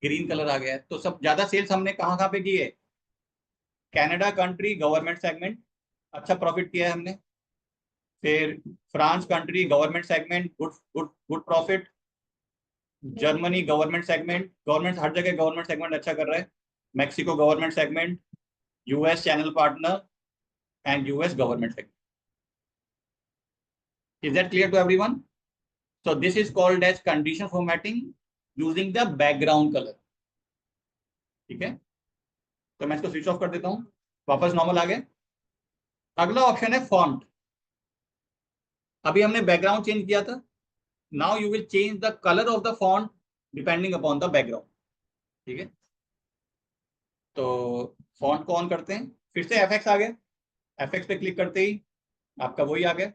ग्रीन कलर आ गया है। तो सब ज्यादा सेल्स हमने कहाँ कहाँ पे की है? कनाडा कंट्री गवर्नमेंट सेगमेंट, अच्छा प्रॉफिट किया है हमने। फिर France country government segment, good good good profit. Germany government segment, government हर जगह गवर्नमेंट सेगमेंट अच्छा कर रहा है। Mexico government segment, US channel partner, and US government segment. Is that clear to everyone? So this is called as condition formatting using the background color, ठीक है। तो मैं इसको स्विच ऑफ कर देता हूँ, वापस नॉर्मल आ गया। अगला ऑप्शन है फॉन्ट। अभी हमने बैकग्राउंड चेंज किया था, now you will change the colour of the font depending upon the background, ठीक है। तो फॉन्ट को ऑन करते हैं, फिर से एफएक्स आ गया। एफएक्स पे क्लिक करते ही आपका वही आ गया।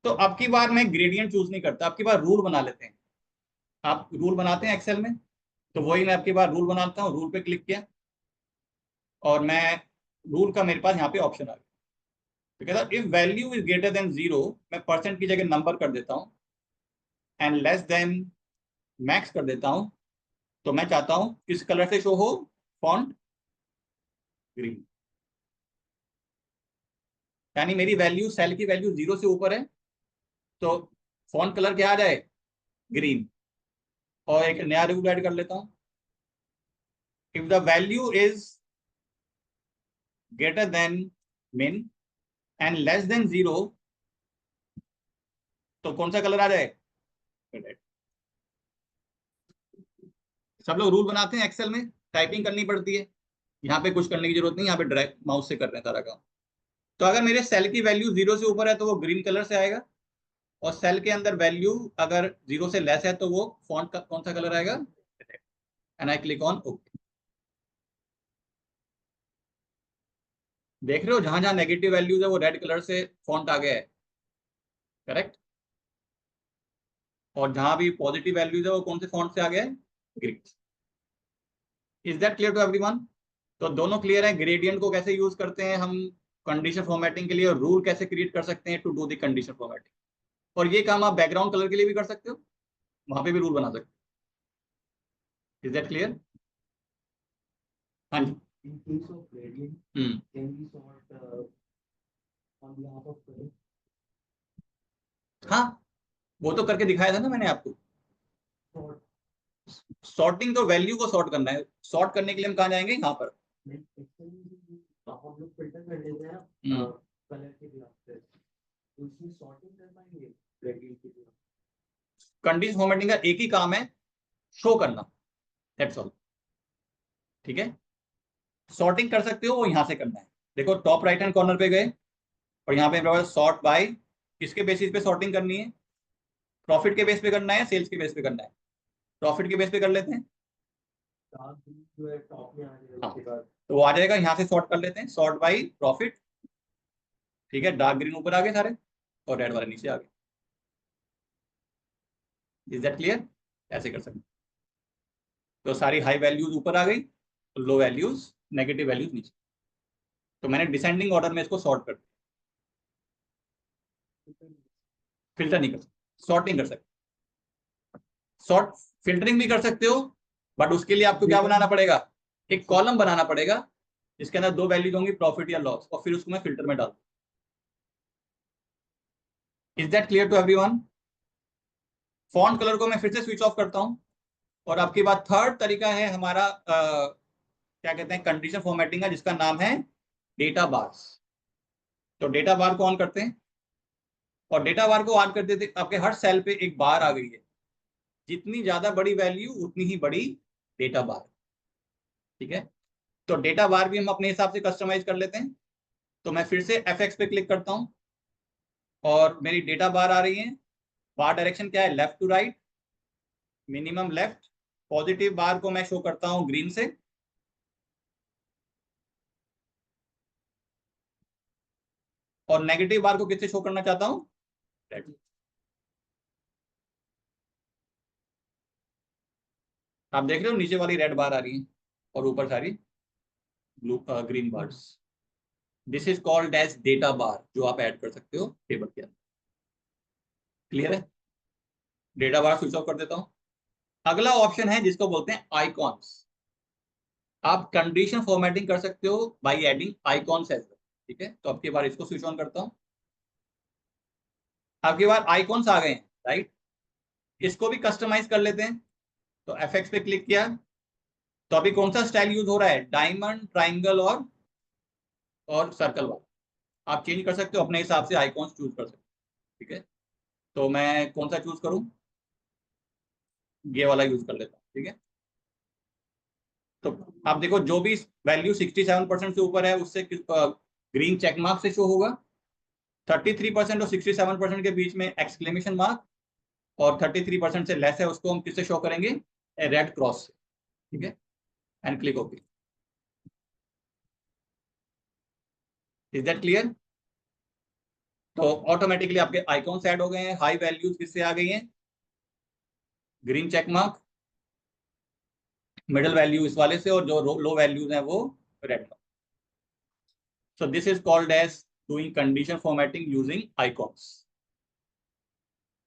तो अब की बार मैं ग्रेडियंट चूज नहीं करता, अब की बार रूल बना लेते हैं। आप रूल बनाते हैं एक्सेल में, तो वही मैं अब की बार रूल बनाता हूँ। रूल पे क्लिक किया, और मैं रूल का मेरे पास यहाँ पे ऑप्शन आ गया। तो कहता if value is greater than 0, मैं परसेंट की जगह नंबर कर देता हूँ, एंड लेस देन मैक्स कर देता हूं, तो मैं चाहता हूं किस कलर से शो हो, फॉन्ट ग्रीन। यानी मेरी वैल्यू, सेल की वैल्यू 0 से ऊपर है तो फॉन्ट कलर क्या आ जाए, ग्रीन। और एक नया रूल ऐड कर लेता हूं, if the value is greater than min and less than 0, तो कौन सा कलर आ जाए, रेड। सब लोग रूल बनाते हैं एक्सेल में, टाइपिंग करनी पड़ती है, यहाँ पे कुछ करने की जरूरत नहीं, यहाँ पे डायरेक्ट माउस से कर रहे हैं सारा काम। तो अगर मेरे सेल की वैल्यू 0 से ऊपर है तो वो ग्रीन कलर से आएगा, और सेल के अंदर वैल्यू अगर 0 से लेस है तो वो फॉन्ट का कौन सा कलर आएगा, and I click on okay. देख रहे हो, जहां जहां नेगेटिव वैल्यूज है वो रेड कलर से फॉन्ट आ गया है, करेक्ट। और जहां भी पॉजिटिव वैल्यूज है वो कौन से फॉन्ट से आ गया है, green. Is that clear to everyone? तो दोनों क्लियर है, ग्रेडियंट को कैसे यूज करते हैं हम कंडीशन फॉर्मेटिंग के लिए, और रूल कैसे क्रिएट कर सकते हैं to do the condition formatting. और ये काम आप बैकग्राउंड कलर के लिए भी कर सकते हो, वहां पे भी रूल बना सकते हो। Is that clear? हाँ जी। In case of gradient, hmm, can we sort on behalf of color? हाँ, वो तो करके दिखाया था ना मैंने आपको। Sort सॉर्टिंग तो वैल्यू को सॉर्ट करना है, सॉर्ट करने के लिए हम कहाँ जाएंगे, यहाँ पर। में excel में जो हम लोग filter कर लेते हैं हम्म, कलर के बिना से, तो इसमें sorting कर पाएंगे gradient के बिना? कंडीशन फॉर्मेटिंग का एक ही काम है, शो करना, दैट्स ऑल। ठीक है, सॉर्टिंग कर सकते हो, वो यहाँ से करना है। देखो टॉप राइट हैंड कॉर्नर पे गए, और यहाँ पे सॉर्ट बाय, किसके बेसिस पे सॉर्टिंग करनी है, प्रॉफिट के बेस पे करना है, सेल्स के बेस पे करना है। प्रॉफिट के बेस पे कर लेते हैं, Dark blue जो है top में आ जाएगा हाँ, उसके बाद तो वो आ जाएगा, यहाँ से सॉर्ट कर लेते हैं, सॉर्ट बाय प्रॉफिट। ठीक है, डार्क ग्रीन ऊपर आ गए सारे, और रेड वाले नीचे आ गए। Is that clear? ऐसे कर सकते हैं। तो सारी हाई वैल्यूज ऊपर आ गई, लो वैल्यूज, नेगेटिव वैल्यूज नीचे। तो मैंने डिसेंडिंग ऑर्डर में इसको सॉर्ट कर दिया। फिल्टर नहीं कर सकते, सॉर्टिंग कर सकते। सॉर्ट फिल्टरिंग भी कर सकते हो, बट उसके लिए आपको क्या बनाना पड़ेगा, एक कॉलम बनाना पड़ेगा जिसके अंदर दो वैल्यूज होंगी, प्रॉफिट या लॉस, और फिर उसको मैं फिल्टर में डाल। Is that clear to everyone? Font colour को मैं फिर से स्विच ऑफ करता हूं, और आपके बाद थर्ड तरीका है हमारा, क्या कहते हैं, कंडीशन फॉर्मेटिंग का, जिसका नाम है डेटा बार्स। तो डेटा बार को ऑन करते हैं, और डेटा बार को ऑन कर देते, आपके हर सेल पे एक बार आ गई है, जितनी ज्यादा बड़ी वैल्यू उतनी ही बड़ी डेटा बार। ठीक है, तो डेटा बार भी हम अपने हिसाब से कस्टमाइज कर लेते हैं। तो मैं फिर से F6 पे क्लिक करता हूं, और मेरी डेटा बार आ रही है। बार डायरेक्शन क्या है, left to right, minimum left. Positive bar को मैं शो करता हूं ग्रीन से, और नेगेटिव बार को किससे शो करना चाहता हूं, रेड। आप देख रहे हो नीचे वाली रेड बार आ रही है, और ऊपर सारी blue green bars. This is called as data bar, जो आप ऐड कर सकते हो टेबल के अंदर। क्लियर है? डेटा बार स्विच ऑफ कर देता हूं। अगला ऑप्शन है जिसको बोलते हैं आइकॉन्स। आप कंडीशन फॉर्मेटिंग कर सकते हो by adding icons as well. ठीक है, तो अब की बार इसको स्विच ऑन करता हूं। अब की बार आइकॉन्स आ गए हैं, राइट। इसको भी कस्टमाइज कर लेते हैं। तो F6 पे क्लिक किया, तो अभी कौन सा स्टाइल यूज हो रहा है, डायमंड, ट्राइंगल और सर्कल वाला। आप चेंज कर सकते हो अपने हिसाब से, आइकॉन्स चूज कर सकते हो। ठीक है, तो मैं कौन सा चूज करूं, ये वाला यूज कर लेता हूं। ठीक है, तो आप देखो जो भी वैल्यू 67% से ऊपर है उससे ग्रीन चेक मार्क से शो होगा। 33% और 67% के बीच में एक्सक्लेमेशन मार्क, और 33% से लेस है उसको हम किससे शो करेंगे, रेड क्रॉस से। ठीक है, and click okay. Is that clear? तो ऑटोमेटिकली आपके आइकॉन्स ऐड हो गए हैं। हाई वैल्यूज किससे आ गई हैं, green check mark, middle value इस वाले से, और जो लो वैल्यूज हैं वो red. So this is called as doing condition formatting using icons.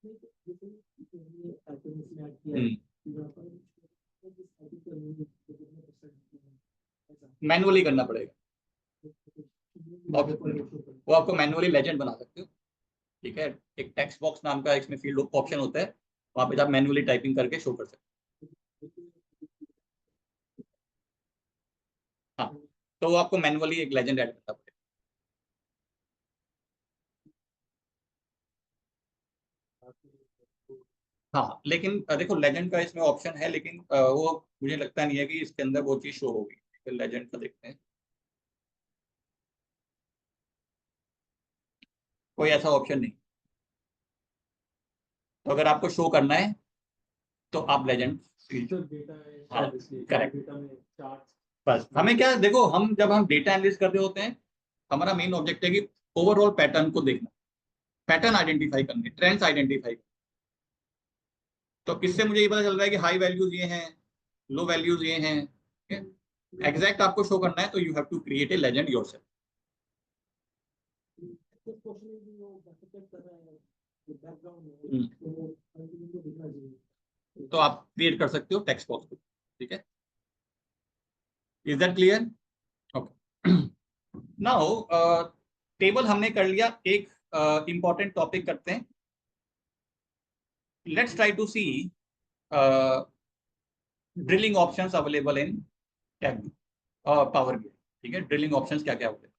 जैसे ये automation ऐड किया है, तो मैनुअली करना पड़ेगा, वो आपको मैनुअली लेजेंड बना सकते हो। ठीक है, एक टेक्स्ट बॉक्स नाम का इसमें फील्ड ऑप्शन होता है, वहां पे आप मैनुअली टाइपिंग करके शो कर सकते हो। हाँ, तो वो आपको मैनुअली एक लेजेंड ऐड करना पड़ेगा। हाँ, लेकिन देखो लेजेंड का इसमें ऑप्शन है, लेकिन वो मुझे लगता नहीं है कि इसके अंदर वो चीज शो होगी। लेजेंड का देखते हैं, कोई ऐसा ऑप्शन नहीं। तो अगर आपको शो करना है तो आप लेजेंड, हाँ करेक्ट। बस हमें क्या है, देखो हम जब हम डेटा एनालिसिस कर रहे होते हैं, हमारा मेन ऑब्जेक्ट है कि ओवरऑल पैटर्न को देखना, पैटर्न आइडेंटिफाई करने, ट्रेंड्स आइडेंटिफाई। तो इससे मुझे ये पता चल रहा है कि हाई वैल्यूज ये हैं, लो वैल्यूज ये हैं। एग्जैक्ट आपको शो करना है तो you have to create a legend yourself. तो आप क्रिएट कर सकते हो टेक्स्ट बॉक्स को। ठीक है, is that clear? Okay, now table हमने कर लिया। एक इंपॉर्टेंट टॉपिक करते हैं। Let's try to see drilling options available in power BI। ठीक है, ड्रिलिंग ऑप्शंस क्या क्या होते हैं।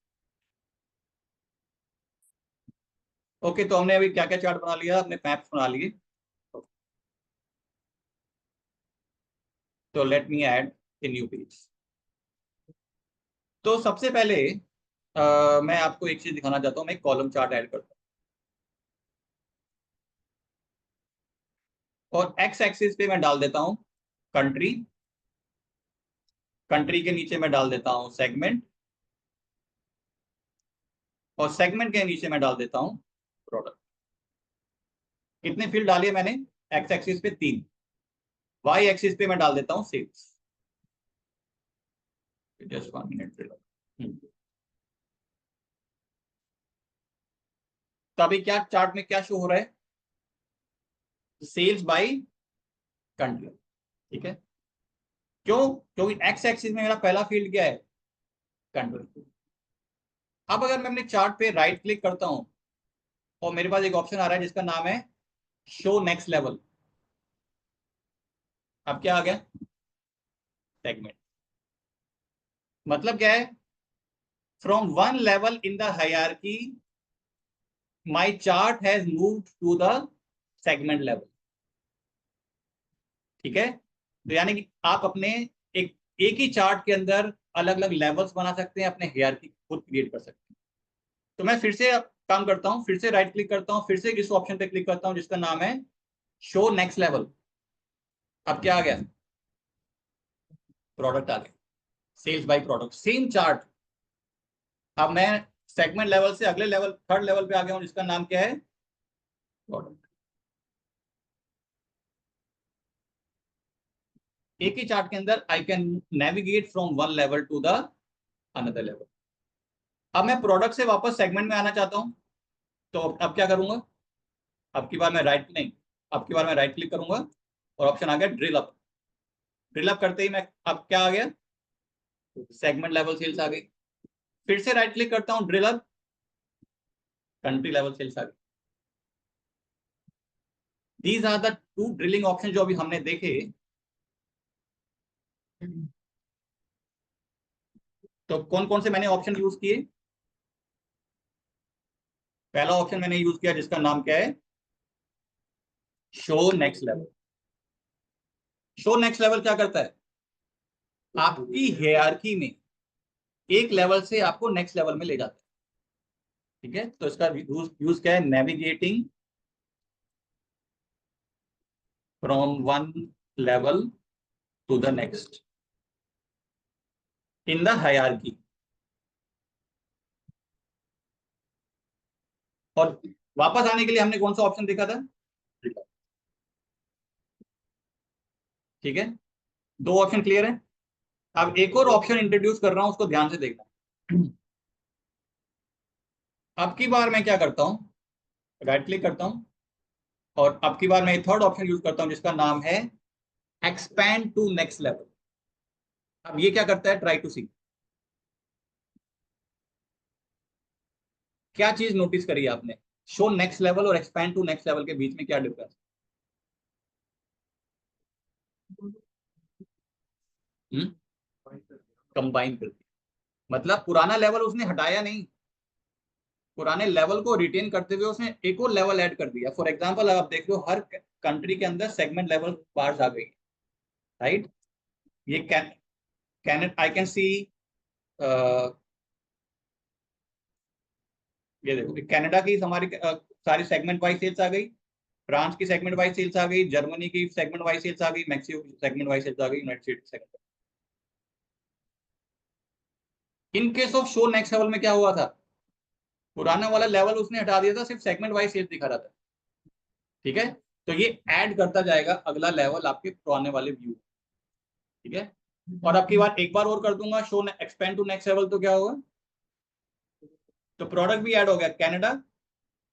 ओके, तो हमने अभी क्या क्या चार्ट बना लिया, अपने मैप्स बना लिए। तो let me add a new page. तो सबसे पहले मैं आपको एक चीज दिखाना चाहता हूँ, मैं एक कॉलम चार्ट ऐड करता हूँ और एक्स एक्सिस पे मैं डाल देता हूँ कंट्री। कंट्री के नीचे मैं डाल देता हूँ सेगमेंट, और सेगमेंट के नीचे मैं डाल देता हूँ प्रोडक्ट। कितने फील्ड डालिए मैंने? एक्स एक्सिस पे 3, वाई एक्सिस पे मैं डाल देता हूँ सेल्स। Just 1 minute. तो अभी क्या चार्ट में क्या शो हो रहा है? Sales by country. ठीक है, क्यों? क्योंकि एक्स एक्सिस में मेरा पहला फील्ड क्या है? कंट्री। अब अगर मैं अपने चार्ट पे राइट क्लिक करता हूं और मेरे पास एक ऑप्शन आ रहा है जिसका नाम है शो नेक्स्ट लेवल। अब क्या आ गया? सेगमेंट। मतलब क्या है? From one level in the hierarchy my chart has moved to the segment level. ठीक है, तो यानी कि आप अपने एक ही चार्ट के अंदर अलग अलग लेवल्स बना सकते हैं, अपने हायरार्की खुद क्रिएट कर सकते हैं। तो मैं फिर से काम करता हूं, फिर से राइट क्लिक करता हूं, फिर से इस ऑप्शन पे क्लिक करता हूं जिसका नाम है शो नेक्स्ट लेवल। अब क्या आ गया? प्रोडक्ट आ गया, sales by product, same chart. अब मैं सेगमेंट लेवल से अगले लेवल, थर्ड लेवल पे आ गया हूं जिसका नाम क्या है? प्रोडक्ट। एक ही चार्ट के अंदर I can navigate from one level to the another level. अब मैं प्रोडक्ट से वापस सेगमेंट में आना चाहता हूं, तो अब क्या करूंगा? अब की बार मैं राइट नहीं, अब की बार मैं राइट क्लिक करूंगा और ऑप्शन आ गया ड्रिल अप। ड्रिल अप करते ही मैं, अब क्या आ गया? सेगमेंट लेवल सेल्स आ गई। फिर से राइट क्लिक करता हूं, drill up, country level sales आ गई। These are the two drilling option जो अभी हमने देखे। तो कौन कौन से मैंने ऑप्शन यूज किए? पहला ऑप्शन मैंने यूज किया जिसका नाम क्या है? Show next level. Show next level क्या करता है? आपकी हायरार्की में एक लेवल से आपको नेक्स्ट लेवल में ले जाता है। ठीक है, तो इसका यूज क्या है? Navigating from one level to the next in the hierarchy. और वापस आने के लिए हमने कौन सा ऑप्शन देखा था? ठीक है, दो ऑप्शन क्लियर है। अब एक और ऑप्शन इंट्रोड्यूस कर रहा हूं, उसको ध्यान से देखना। अब की बार मैं क्या करता हूं? राइट क्लिक करता हूं और अब की बार मैं थर्ड ऑप्शन यूज करता हूं जिसका नाम है एक्सपैंड टू नेक्स्ट लेवल। अब ये क्या करता है? ट्राई टू सी। क्या चीज नोटिस करी आपने? शो नेक्स्ट लेवल और एक्सपैंड टू नेक्स्ट लेवल के बीच में क्या डिफरेंस? कंबाइन कर दिया, मतलब पुराना लेवल उसने हटाया नहीं, पुराने लेवल को रिटेन करते हुए उसने एक और लेवल ऐड कर दिया। फॉर एग्जांपल आप देख लो हर कंट्री के अंदर सेगमेंट लेवल बार्स आ गई, राइट? ये कैन आई कैन सी, ये देखो कनाडा की हमारी सारी सेगमेंट वाइज सेल्स आ गई, फ्रांस की सेगमेंट वाइज सेल्स आ गई, जर्मनी की सेगमेंट वाइज सेल्स आ गई, मैक्सिको की सेगमेंट वाइज सेल्स आ गई, United states segment. In case of show next level में क्या हुआ था? पुराना वाला लेवल उसने हटा दिया था, सिर्फ सेगमेंट वाइज सेल्स दिखा रहा था, ठीक है? तो ये ऐड करता जाएगा अगला लेवल आपके पुराने वाले व्यू, ठीक है? और आपकी बात एक बार और कर दूंगा, show expand to next level, तो क्या होगा? तो प्रोडक्ट भी ऐड हो गया, कनाडा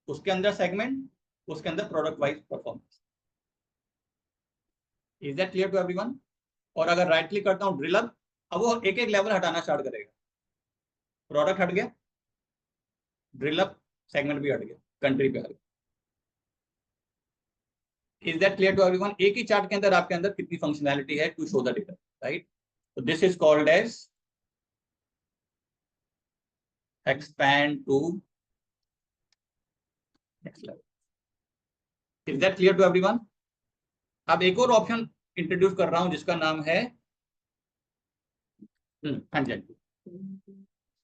उसके अंदर सेगमेंट, उसके अंदर product wise performance. Is that clear to everyone? और अगर राइट क्लिक करता हूँ ड्रिल अप, अब वो एक एक लेवल हटाना स्टार्ट करेगा। प्रोडक्ट हट गया, ड्रिल अप, सेगमेंट भी हट गया, कंट्री पे आ गया। Is that clear to everyone? एक ही चार्ट के अंदर आपके अंदर कितनी फंक्शनैलिटी है to show the difference, right? So this is called as expand to next level. Is that clear to everyone? अब एक और ऑप्शन इंट्रोड्यूस कर रहा हूं जिसका नाम है हाँ जी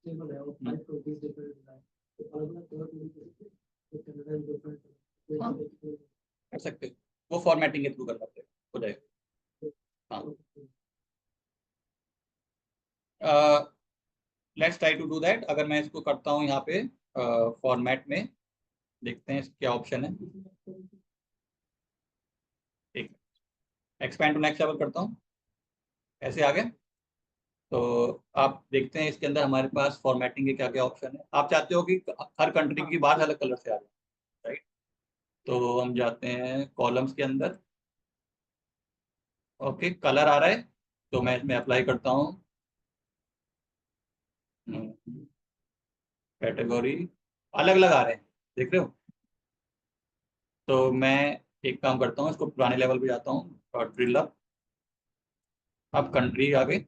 Stable है, और 5 proteins different है, तो अलग-अलग कलर में दिखते हैं, तो कनाडा different हाँ। है। कर सकते हो, वो फॉर्मेटिंग के थ्रू करना पड़ेगा, हो जाएगा। हाँ, let's try to do that. अगर मैं इसको करता हूँ यहाँ पे फॉर्मेट में, देखते हैं क्या ऑप्शन है। ठीक, एक्सपैंड टू नेक्स्ट लेवल करता हूँ, ऐसे आ गया। तो आप देखते हैं इसके अंदर हमारे पास फॉर्मेटिंग के क्या क्या ऑप्शन है। आप चाहते हो कि हर कंट्री की बाहर अलग कलर से आ जाए, राइट? तो हम जाते हैं कॉलम्स के अंदर, ओके कलर आ रहा है, तो मैं इसमें अप्लाई करता हूँ कैटेगरी, अलग अलग आ रहे हैं, देख रहे हो? तो मैं एक काम करता हूँ, इसको पुराने लेवल पे जाता हूँ और ड्रिल अप, अब कंट्री आ गई,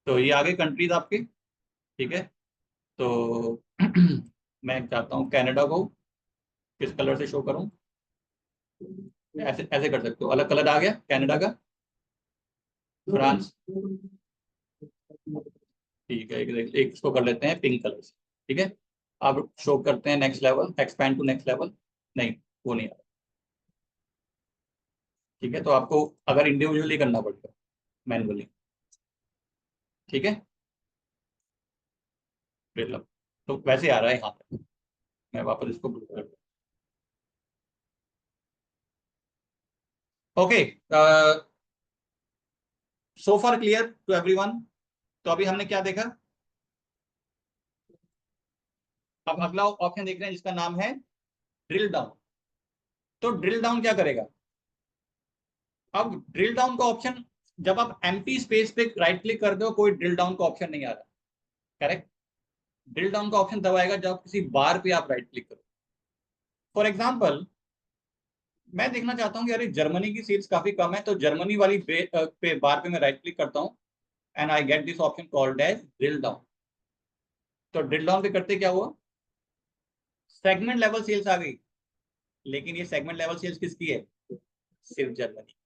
तो ये आ गई कंट्रीज आपकी, ठीक है? तो मैं चाहता हूँ कनाडा को किस कलर से शो करूँ, ऐसे ऐसे कर सकते हो, अलग कलर आ गया कनाडा का, फ्रांस, ठीक है, एक इसको कर लेते हैं पिंक कलर से, ठीक है? अब शो करते हैं next level, expand to next level, नहीं वो नहीं आ रहा, ठीक है? तो आपको अगर इंडिविजुअली करना पड़ेगा, मैनुअली, ठीक है? मतलब तो वैसे आ रहा है यहाँ तक, मैं वापस इसको ब्लू कर दूँ। Okay, so far clear to everyone? तो अभी हमने क्या देखा? अब अगला ऑप्शन देख रहे हैं जिसका नाम है ड्रिल डाउन। तो ड्रिल डाउन क्या करेगा? अब ड्रिल डाउन का ऑप्शन, जब आप एम्प्टी स्पेस पे राइट क्लिक करते हो, कोई ड्रिल डाउन का ऑप्शन नहीं आ रहा, करेक्ट? ड्रिल डाउन का ऑप्शन तब आएगा जब किसी बार पे आप राइट क्लिक करो। फॉर एग्जाम्पल, मैं देखना चाहता हूँ कि अरे जर्मनी की सेल्स काफी कम है, तो जर्मनी वाली पे बार पे मैं राइट क्लिक करता हूँ and I get this option called as drill down. तो ड्रिल डाउन पे करते क्या हुआ? सेगमेंट लेवल सेल्स आ गई, लेकिन ये सेगमेंट लेवल सेल्स किसकी है? सिर्फ जर्मनी,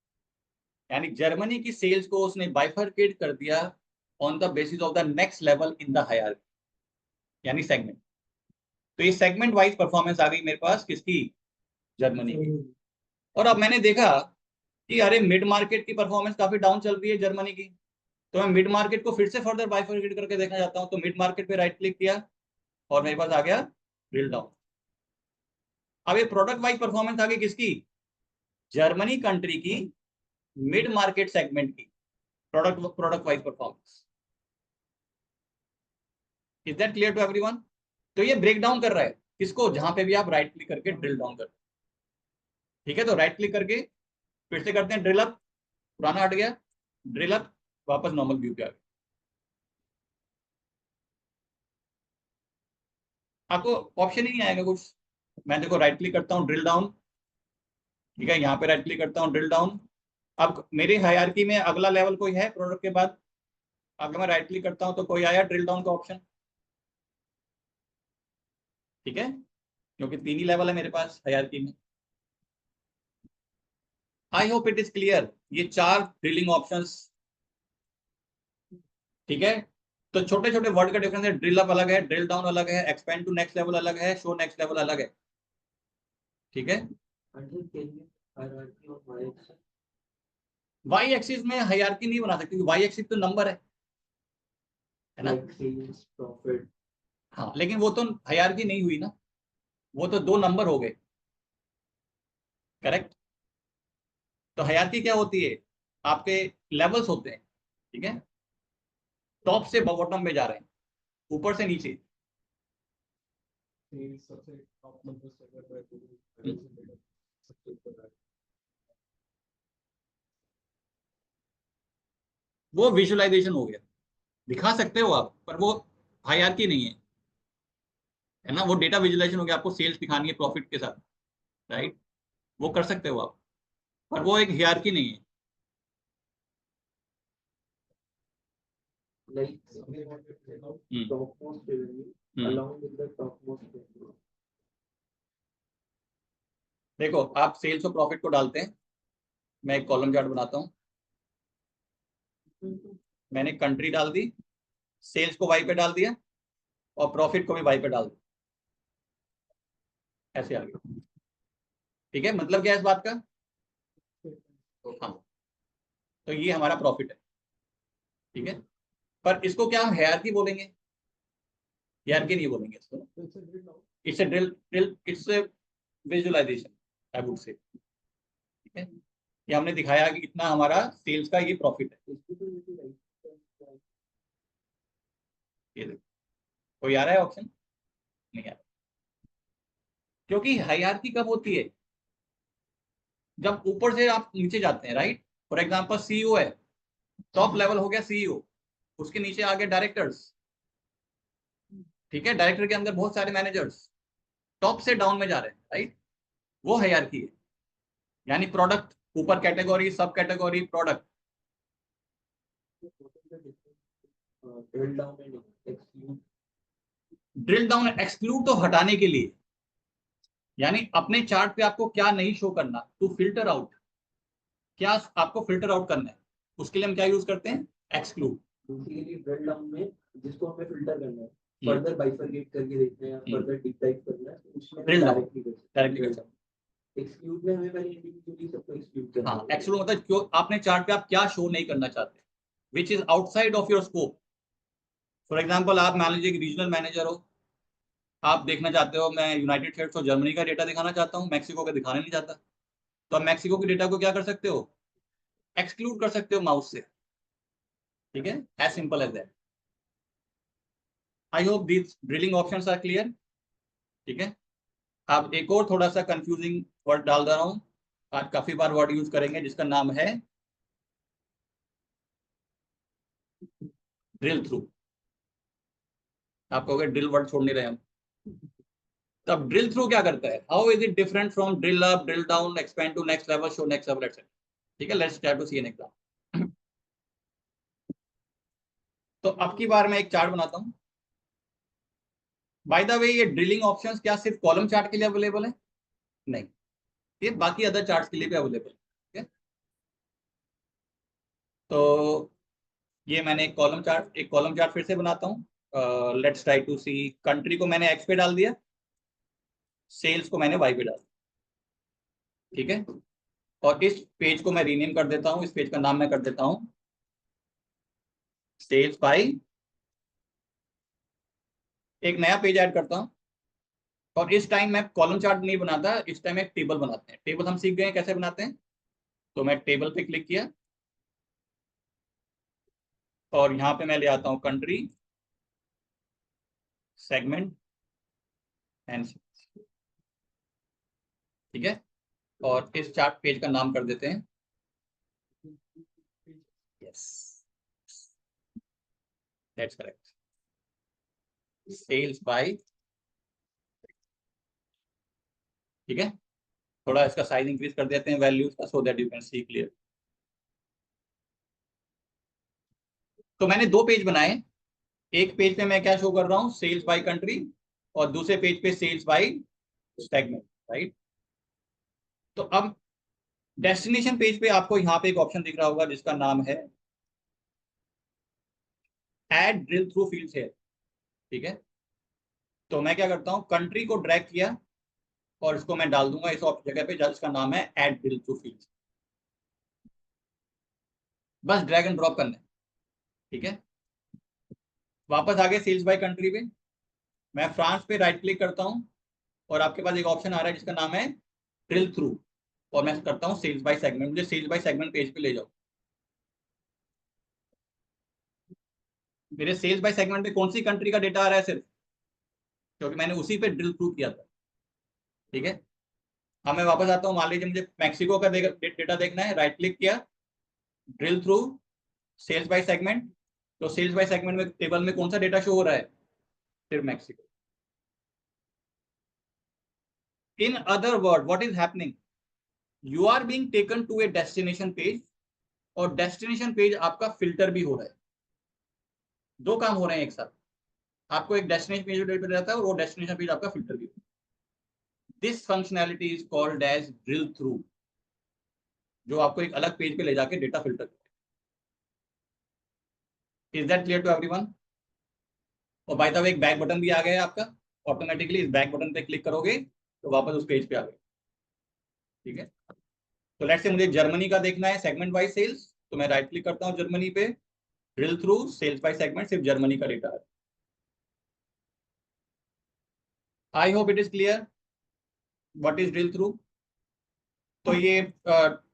यानी जर्मनी की सेल्स को उसने बाइफरकेट कर दिया on the basis of the next level in the hierarchy, यानी सेगमेंट। तो ये सेगमेंट वाइज परफॉर्मेंस आ गई मेरे पास किसकी? जर्मनी की। और अब मैंने देखा कि अरे मिड मार्केट की परफॉर्मेंस काफी डाउन चल रही है जर्मनी की, तो मैं मिड मार्केट को फिर से फर्दर बाइफरकेट करके देखना चाहता हूँ, तो मिड मार्केट पे राइट क्लिक किया और मेरे पास आ गया ड्रिल डाउन। अब ये प्रोडक्ट वाइज परफॉर्मेंस आ गई किसकी? जर्मनी कंट्री की मिड मार्केट सेगमेंट की product wise performance. Is that clear to everyone? तो ये ब्रेक डाउन कर रहा है किसको? जहां पे भी आप राइट क्लिक करके ड्रिल डाउन करते हैं, ठीक है? तो राइट क्लिक करके फिर से करते हैं ड्रिल अप, पुराना हट गया, ड्रिल अप, वापस नॉर्मल व्यू पे आ गया। आपको ऑप्शन ही नहीं आएगा कुछ। मैं देखो राइट क्लिक करता हूँ, ड्रिल डाउन, ठीक है, यहाँ पे राइट क्लिक करता हूँ, ड्रिल डाउन। अब मेरे हायरार्की में अगला लेवल कोई है प्रोडक्ट के बाद? अगर मैं राइट क्लिक करता हूँ तो कोई आया ड्रिल डाउन का ऑप्शन, ठीक है, क्योंकि 3 ही लेवल है मेरे पास हायरार्की में। आई होप इट इज क्लियर, ये 4 ड्रिलिंग ऑप्शंस, ठीक है। तो छोटे छोटे वर्ड का डिफरेंस है, ड्रिल अप अलग है, ड्रिल डाउन अलग है, एक्सपेंड टू नेक्स्ट लेवल अलग है, शो नेक्स्ट लेवल अलग है, ठीक है। Until can you hierarchy of y-axis? Y axis में हायरार्की नहीं बना सकते, क्योंकि वाई एक्सिस तो नंबर है ना। Like sales, profit. हाँ, लेकिन वो तो हायरार्की नहीं हुई ना, वो तो 2 नंबर हो गए, करेक्ट। तो हायरार्की क्या होती है? आपके लेवल्स होते हैं, ठीक है, टॉप से बॉटम में जा रहे हैं, ऊपर से नीचे। Sales सबसे top number से अगर मैं बोलूं, अगर से लेकर सबसे ऊपर है। वो विजुअलाइजेशन हो गया, दिखा सकते हो आप, पर वो हायरार्की नहीं है ना, वो डेटा विजुअलाइजेशन हो गया। आपको सेल्स दिखानी है प्रॉफिट के साथ, राइट, वो कर सकते हो आप, पर वो एक हायरार्की नहीं है। Like something what we say now, hmm, topmost revenue along with the topmost revenue. देखो आप सेल्स और प्रॉफिट को डालते हैं, मैं एक कॉलम चार्ट बनाता हूँ, मैंने कंट्री डाल दी, सेल्स को वाई पे डाल दिया और प्रॉफिट को भी वाई पे डाल दिया, ऐसे आ गया, ठीक है। मतलब क्या है इस बात का? हाँ, तो ये हमारा प्रॉफिट है, ठीक है, पर इसको क्या हम हायरार्की बोलेंगे? हायरार्की नहीं बोलेंगे इसको, it's drill drill it's visualization I would say, ठीक है। ये हमने दिखाया कि कितना हमारा सेल्स का ये प्रॉफिट है, ये देखो। कोई आ रहा है ऑप्शन? नहीं आ रहा, क्योंकि हायरार्की कब होती है? जब ऊपर से आप नीचे जाते हैं, राइट। फॉर एग्जांपल सीईओ है, टॉप लेवल हो गया सीईओ, उसके नीचे आ गए डायरेक्टर्स, ठीक है, डायरेक्टर के अंदर बहुत सारे मैनेजर्स, टॉप से डाउन में जा रहे हैं, राइट, वो हायरार्की है। यानी प्रोडक्ट ऊपर, कैटेगरी, सब category, product. Drill down and exclude. Drill down exclude तो हटाने के लिए, यानी अपने चार्ट पे आपको क्या नहीं शो करना, टू फिल्टर आउट, क्या आपको फिल्टर आउट करना है, उसके लिए हम क्या यूज करते हैं? एक्सक्लूड। बेसिकली ड्रिल डाउन में जिसको हमें फिल्टर करना है, फर्दर बाइफरकेट करके देखना है या फर्दर डीप डाइव करना है, तो उसमें Drill down. डायरेक्टली डायरेक्टली कर सकते एक्सक्लूड में हमें पहले इंडिविजुअली सबको एक्सक्लूड हैं। करना हाँ, है। एक्सक्लूड मतलब क्यों आपने चार्ट पे आप क्या शो नहीं करना चाहते, which is outside of your scope. For example आप मान लीजिए कि रीजनल मैनेजर हो, आप देखना चाहते हो मैं यूनाइटेड स्टेट्स और जर्मनी का डेटा दिखाना चाहता हूँ, मैक्सिको का दिखाना नहीं चाहता, तो आप मैक्सिको के डेटा को क्या कर सकते हो? एक्सक्लूड कर सकते हो माउस से, ठीक है, as simple as that. I hope these drilling options are clear, ठीक है। अब एक और थोड़ा सा कंफ्यूजिंग वर्ड डाल दे रहा हूँ, आज काफी बार वर्ड यूज करेंगे, जिसका नाम है ड्रिल थ्रू। आप कहोगे ड्रिल वर्ड छोड़ नहीं रहे हम, तब ड्रिल थ्रू क्या करता है? How is it different from drill up, drill down, expand to next level, show next level, etcetera, ठीक है। Let's try to see an example. तो अब की बार मैं एक चार्ट बनाता हूँ। बाय द वे, ये ड्रिलिंग ऑप्शंस क्या सिर्फ कॉलम चार्ट के लिए अवेलेबल है? नहीं, ये बाकी अदर चार्ट्स के लिए भी अवेलेबल है, ठीक है। तो ये मैंने एक कॉलम चार्ट फिर से बनाता हूँ। Let's try to see, country को मैंने एक्स पे डाल दिया, सेल्स को मैंने वाई पे डाल दिया, ठीक है। और इस पेज को मैं रीनेम कर देता हूँ, इस पेज का नाम मैं कर देता हूँ सेल्स बाय, एक नया पेज ऐड करता हूँ। और इस टाइम मैं कॉलम चार्ट नहीं बनाता, इस टाइम एक टेबल बनाते हैं। टेबल हम सीख गए हैं कैसे बनाते हैं, तो मैं टेबल पे क्लिक किया और यहाँ पे मैं ले आता हूँ कंट्री, सेगमेंट एंड, ठीक है। और इस चार्ट पेज का नाम कर देते हैं, yes, that's correct, sales by ठीक है, थोड़ा इसका साइज इंक्रीज कर देते हैं वैल्यूज का, सो that you can C clear. तो मैंने दो पेज बनाए, एक पेज पे मैं क्या शो कर रहा हूँ, सेल्स बाय कंट्री, और दूसरे पेज पे सेल्स बाय सेगमेंट, राइट। तो अब डेस्टिनेशन पेज पे आपको यहाँ पे एक ऑप्शन दिख रहा होगा जिसका नाम है ऐड ड्रिल थ्रू फील्ड्स है, ठीक है। तो मैं क्या करता हूँ, कंट्री को ड्रैग किया और इसको मैं डाल दूंगा इस जगह पे जिसका नाम है ऐड ड्रिल थ्रू फील्ड्स। बस ड्रैग एंड ड्रॉप करना है, ठीक है। वापस आगे सेल्स बाय कंट्री पे मैं फ्रांस पे राइट क्लिक करता हूँ और आपके पास एक ऑप्शन आ रहा है जिसका नाम है ड्रिल थ्रू, और मैं करता हूँ सेल्स बाय सेगमेंट। मुझे सेल्स बाय सेगमेंट पेज पे ले जाओ। मेरे सेल्स बाय सेगमेंट में कौन सी कंट्री का डेटा आ रहा है, सिर्फ, क्योंकि मैंने उसी पे ड्रिल थ्रू किया था, ठीक है। अब मैं वापस आता हूँ, मान लीजिए मुझे मैक्सिको का डेटा देखना है, राइट क्लिक किया, drill through, sales by segment. तो सेल्स बाय सेगमेंट में टेबल में कौन सा डेटा शो हो रहा है, सिर्फ Mexico. In other word what is happening, you are being taken to a destination page, और डेस्टिनेशन पेज आपका फिल्टर भी हो रहा है। दो काम हो रहे हैं एक साथ, आपको एक डेस्टिनेशन पेज पे रहता है और वो डेस्टिनेशन पेज आपका फिल्टर भी। This functionality is called as drill through, जो आपको एक अलग पेज पे ले जाके डेटा फिल्टर करे। Is that clear to everyone? और बाय द वे एक बैक बटन भी आ गया है आपका, ऑटोमेटिकली इस बैक बटन पे क्लिक करोगे तो वापस उस पेज पे आ गए, ठीक है। तो लेट्स से मुझे जर्मनी का देखना है सेगमेंट वाइज सेल्स, तो मैं राइट क्लिक करता हूँ जर्मनी पे, drill through, sales by segment, सिर्फ जर्मनी का डेटा है। I hope it is clear what is drill through. तो ये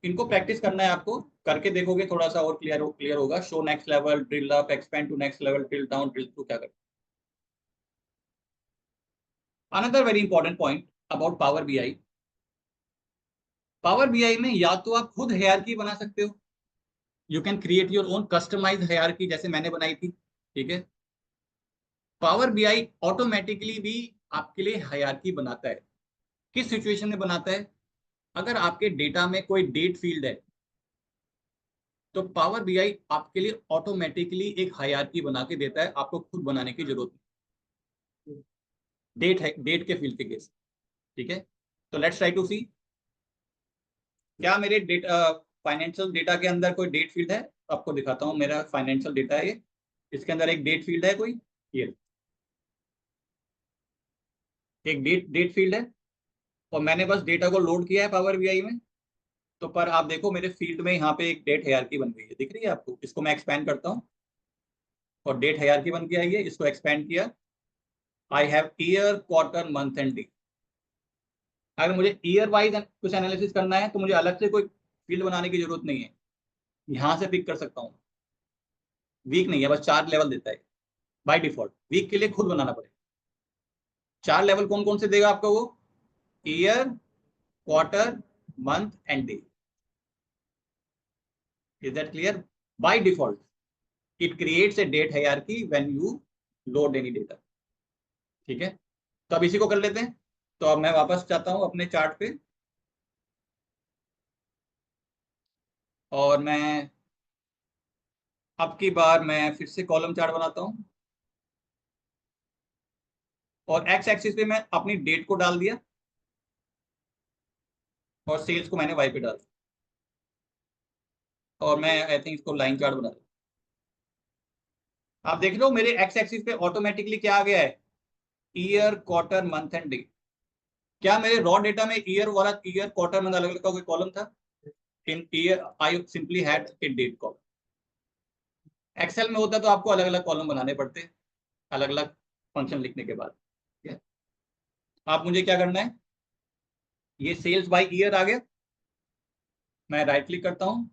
इनको प्रैक्टिस करना है आपको, करके देखोगे थोड़ा सा और क्लियर होगा। Show next level, drill up, expand to next level, drill down, drill through क्या करते। Another very important point about power BI, power BI में या तो आप खुद हायरार्की बना सकते हो, you can create your own customize hierarchy, जैसे मैंने बनाई थी, ठीक है। पावर बीआई ऑटोमेटिकली भी आपके लिए हायरार्की बनाता है। किस सिचुएशन में बनाता है, अगर आपके डेटा में कोई डेट फील्ड है तो पावर बीआई आपके लिए ऑटोमेटिकली एक हायरार्की बना के देता है, आपको खुद बनाने की जरूरत नहीं। डेट है, डेट के फील्ड के केस, ठीक है। तो लेट्स ट्राई टू सी, क्या मेरे डेटा फाइनेंशियल डेटा के अंदर कोई डेट फील्ड है। आपको दिखाता हूँ, मेरा फाइनेंशियल डेटा है ये, इसके अंदर एक डेट फील्ड है कोई, ये एक डेट फील्ड है, और मैंने बस डेटा को लोड किया है पावर बीआई में। तो पर आप देखो मेरे फील्ड में यहाँ पे एक डेट हायरार्की बन गई है, दिख रही है आपको। इसको मैं एक्सपैंड करता हूँ और डेट हायरार्की बन के आई है, इसको एक्सपैंड किया, I have year, quarter, month and day. अगर मुझे ईयर वाइज कुछ एनालिसिस करना है तो मुझे अलग से कोई फील्ड बनाने की जरूरत नहीं है, यहाँ से पिक कर सकता हूँ। वीक नहीं है, बस 4 लेवल देता है बाय डिफॉल्ट, वीक के लिए खुद बनाना पड़ेगा। 4 लेवल कौन कौन से देगा आपको वो, year, quarter, month and day. Is that clear? By default it creates a date hierarchy when you load any data, ठीक है। तो अब इसी को कर लेते हैं। तो अब मैं वापस जाता हूं अपने चार्ट पे, और मैं अब की बार मैं फिर से कॉलम चार्ट बनाता हूं, और एक्स एक्सिस पे मैं अपनी डेट को डाल दिया और सेल्स को मैंने वाई पे डाल दिया, और मैं आई थिंक इसको लाइन चार्ट बना दिया। आप देख लो मेरे एक्स एक्सिस पे ऑटोमेटिकली क्या आ गया है, year, quarter, month and day. क्या मेरे रॉ डेटा में ईयर वाला, ईयर क्वार्टर मंथ अलग अलग का कोई कॉलम था? In year I simply had a date column. Excel में होता तो आपको अलग अलग कॉलम बनाने पड़ते, अलग अलग फंक्शन लिखने के बाद, ठीक है। आप मुझे क्या करना है, ये सेल्स बाय ईयर आ गया, मैं राइट क्लिक करता हूँ,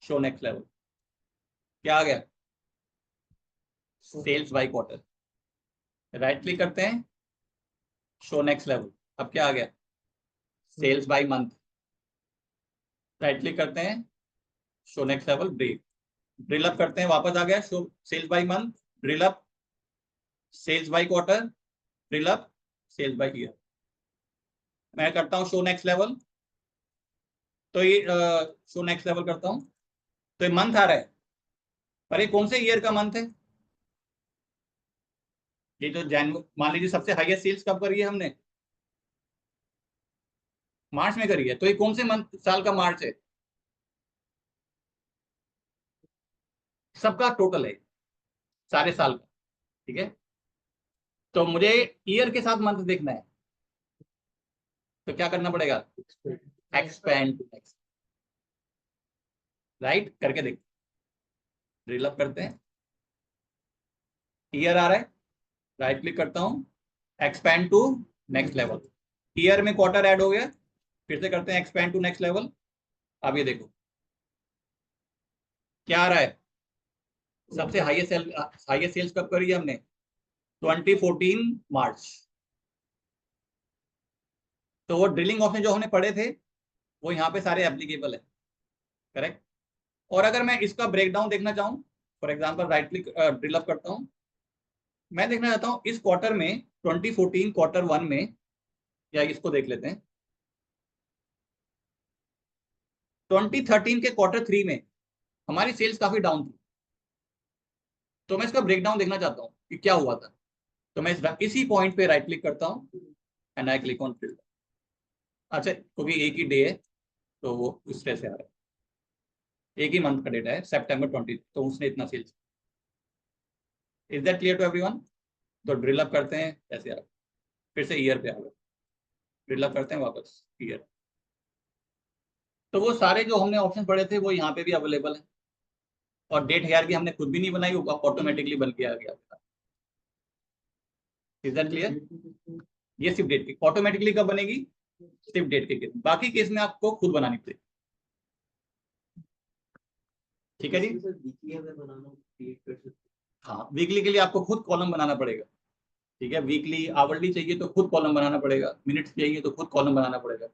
शो नेक्स्ट लेवल, क्या आ गया, sales by quarter. Right click करते हैं, शो नेक्स्ट लेवल, अब क्या आ गया, sales by month. Right click करते हैं, show next level, drill, drill up करते हैं, वापस आ गया, show sales by month, drill up, sales by quarter, drill up, sales by year. मैं करता हूँ शो नेक्स्ट लेवल, तो ये शो नेक्स्ट लेवल करता हूँ, तो ये मंथ आ रहा है, पर ये कौन से ईयर का मंथ है? ये जो जनवरी, मान लीजिए सबसे हाईएस्ट सेल्स कब करी है हमने? मार्च में करी है, तो ये कौन से मंथ साल का मार्च है? सबका टोटल है, सारे साल का। ठीक है, तो मुझे ईयर के साथ मंथ देखना है, तो क्या करना पड़ेगा? एक्सपेंड टू नेक्स्ट, राइट करके देख, ड्रिल अप करते हैं, ईयर आ रहा है, राइट क्लिक करता हूँ, expand to next level, year में क्वार्टर ऐड हो गया, फिर से करते हैं एक्सपेंड टू नेक्स्ट लेवल। अब ये देखो क्या आ रहा है, सबसे हाईएस्ट सेल्स कब करी है हमने? 2014 मार्च। तो वो ड्रिलिंग ऑप्शन जो हमने पढ़े थे वो यहाँ पे सारे एप्लीकेबल है, करेक्ट। और अगर मैं इसका ब्रेकडाउन देखना चाहूँ, for example right click drill up करता हूँ, मैं देखना चाहता हूँ इस क्वार्टर में 2014 क्वार्टर 1 में, या इसको देख लेते हैं 2013 के क्वार्टर 3 में हमारी सेल्स काफी डाउन थी, तो मैं इसका ब्रेकडाउन देखना चाहता हूँ कि क्या हुआ था। तो मैं इसी पॉइंट पे राइट क्लिक करता हूँ and I click on fill. अच्छा, क्योंकि एक ही डे है तो वो उस तरह से आ रहा है, एक ही मंथ का डेटा है September 20, तो उसने इतना sales. Is that clear to everyone? तो ड्रिल अप करते हैं, ऐसे आ गए, फिर से ईयर पे आ गए, ड्रिल अप करते हैं वापस ईयर, तो वो सारे जो हमने ऑप्शन पढ़े थे वो यहाँ पे भी अवेलेबल है। और डेट हेयर की हमने खुद भी नहीं बनाई, वो ऑटोमेटिकली बन के आ गया। Is that clear? ये सिर्फ डेट की, ऑटोमेटिकली कब बनेगी? सिर्फ डेट के केस, बाकी केस में आपको खुद बनानी पड़ेगी। ठीक है जी। हाँ, वीकली के लिए आपको खुद कॉलम बनाना पड़ेगा। ठीक है, वीकली आवरली चाहिए तो खुद कॉलम बनाना पड़ेगा, मिनट्स चाहिए तो खुद कॉलम बनाना पड़ेगा।